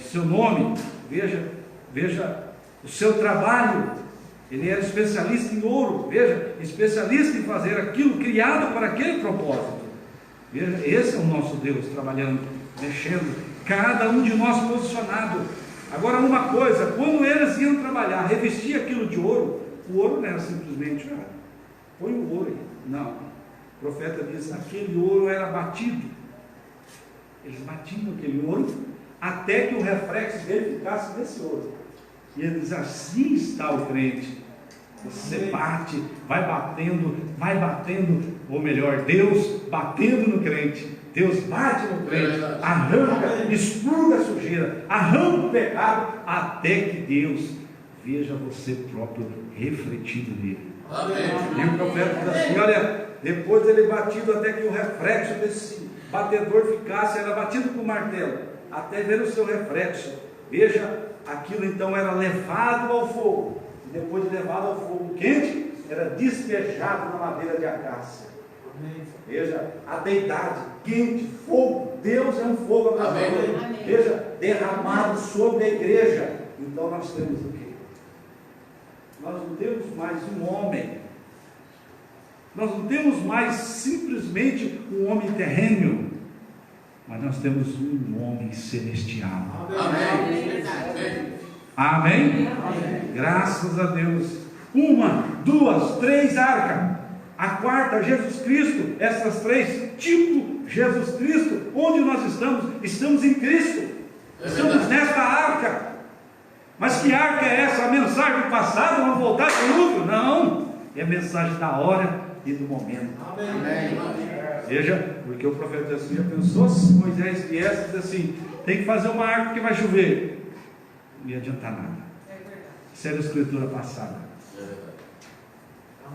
Seu nome, veja o seu trabalho. Ele era especialista em ouro, veja, especialista em fazer aquilo criado para aquele propósito. Veja, esse é o nosso Deus trabalhando, mexendo, cada um de nós posicionado. Agora uma coisa, quando eles iam trabalhar, revestir aquilo de ouro, o ouro não era simplesmente, põe o ouro aí. Não, o profeta diz, aquele ouro era batido. Eles batiam aquele ouro até que o reflexo dele ficasse nesse ouro. E ele diz, assim está o crente. Você bate, vai batendo, ou melhor, Deus batendo no crente. Deus bate no crente, arranca, expurga a sujeira, arranca o pecado, até que Deus veja você próprio refletido nele. E o profeta diz assim, olha, depois ele batido até que o reflexo desse batedor ficasse, era batido com o martelo, até ver o seu reflexo. Veja, aquilo então era levado ao fogo, e depois de levado ao fogo quente, era despejado na madeira de acácia. Veja, a deidade, quente, fogo, Deus é um fogo abrasador. Veja, derramado sobre a igreja. Então nós temos o quê? Nós não temos mais um homem, nós não temos mais simplesmente um homem terreno, mas nós temos um homem celestial. Amém? Graças a Deus. Uma, duas, três arcas. A quarta, Jesus Cristo. Essas três, tipo Jesus Cristo. Onde nós estamos? Estamos em Cristo. Estamos nesta arca. Mas que arca é essa? A mensagem do passado, vamos voltar para o lucro? Não. É a mensagem da hora e do momento. Amém. Veja, porque o profeta diz assim, já pensou se Moisés viesse e diz assim, tem que fazer uma arca que vai chover. Não ia adiantar nada. Isso era a escritura passada.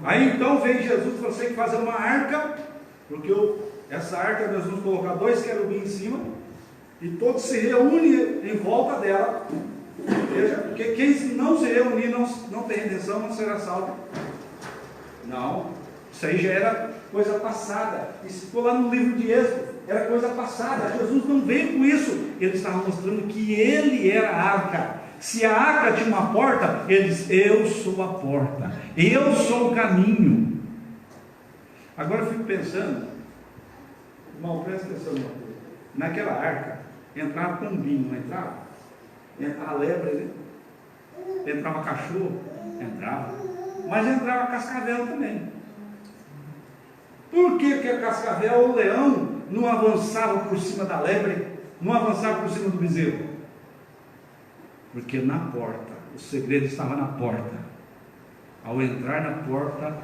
Aí então vem Jesus e falou, você tem que fazer uma arca, porque essa arca nós vamos colocar 2 querubins em cima, e todos se reúnem em volta dela. Veja, porque quem não se reunir não tem redenção, não será salvo. Não, isso aí já era coisa passada. Isso ficou lá no livro de Êxodo, era coisa passada. Jesus não veio com isso, ele estava mostrando que ele era a arca. Se a arca tinha uma porta, ele diz, eu sou a porta, eu sou o caminho. Agora eu fico pensando, irmão, presta atenção numa coisa. Naquela arca entrava pombinho, não entrava? Entrava lebre, né? Entrava cachorro, entrava, mas entrava cascavel também. Por que a cascavel ou o leão não avançava por cima da lebre, não avançava por cima do bezerro? Porque na porta, o segredo estava na porta. Ao entrar na porta,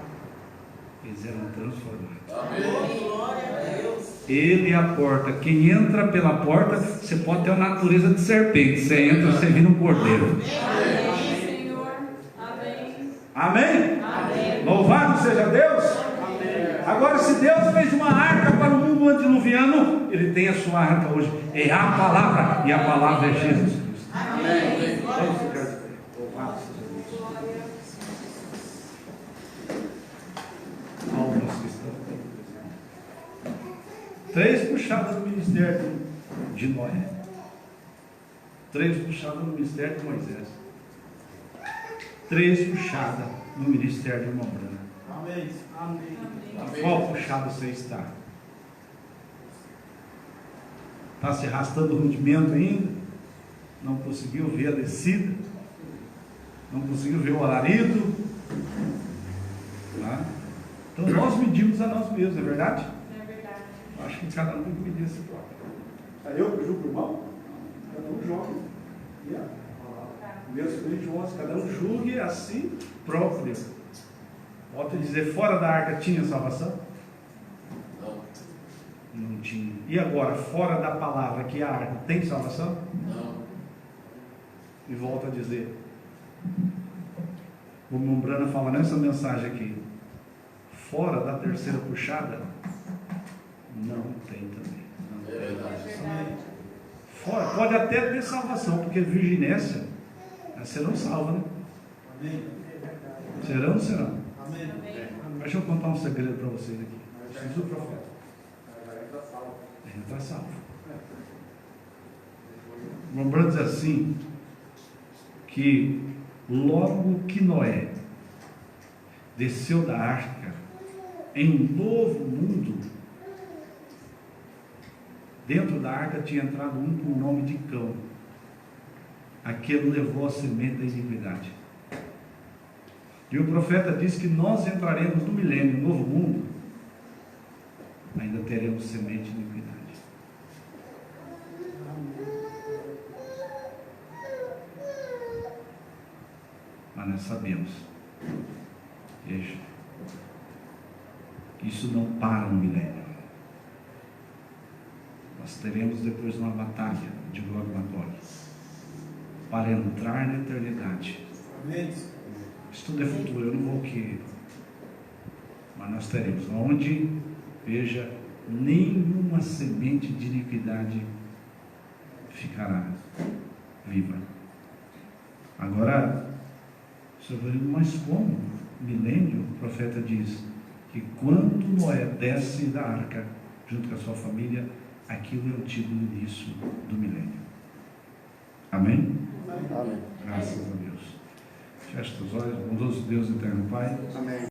eles eram transformados. Amém. Ele é a porta. Quem entra pela porta, você pode ter a natureza de serpente. Você entra, você vira um cordeiro. Amém, Senhor. Amém. Amém? Amém. Louvado seja Deus. Amém. Agora, se Deus fez uma arca para o mundo antediluviano, Ele tem a sua arca hoje. É a palavra, e a palavra é Jesus Cristo. Amém. Vamos ficar de pé. Louvado seja Deus. Almas que estão aqui. 3 puxadas no ministério de Noé. 3 puxadas no ministério de Moisés. 3 puxadas no ministério de irmão Brana. Amém. Amém. Qual puxada você está? Está se arrastando o rudimento ainda? Não conseguiu ver a descida? Não conseguiu ver o alarido? Tá? Então nós medimos a nós mesmos, é verdade? É verdade. Acho que cada um tem que medir a si próprio. Eu que julgo o irmão? Cada um joga. Deus Coríntios 11, cada um julgue a si próprio. Volto a dizer, fora da arca tinha salvação? Não. Não tinha. E agora, fora da palavra que é a arca, tem salvação? Não. E volto a dizer, o irmão Brana fala nessa mensagem aqui, fora da terceira puxada, não tem também. Não É tem. verdade. Fora, pode até ter salvação, porque virginécia, você não salva, né? Amém. Serão ou não serão? Amém. Deixa eu contar um segredo para vocês aqui. Jesus o profeta. Entra salvo. O irmão Brana diz assim, que logo que Noé desceu da arca em um novo mundo, dentro da arca tinha entrado um com o nome de Cão. Aquele levou a semente da iniquidade. E o profeta diz que nós entraremos no milênio, no novo mundo, ainda teremos semente de iniquidade. Mas nós sabemos, veja, isso não para no milênio. Nós teremos depois uma batalha de glória e glória para entrar na eternidade. Amém. Isso tudo é futuro, eu não vou que. Mas nós teremos, onde, veja, nenhuma semente de iniquidade ficará viva. Agora, mas como? Milênio, o profeta diz que quando Noé desce da arca, junto com a sua família, aquilo é o tipo de início do milênio. Amém? Amém. Graças a Deus. Feche os olhos, bondoso Deus eterno Pai. Amém.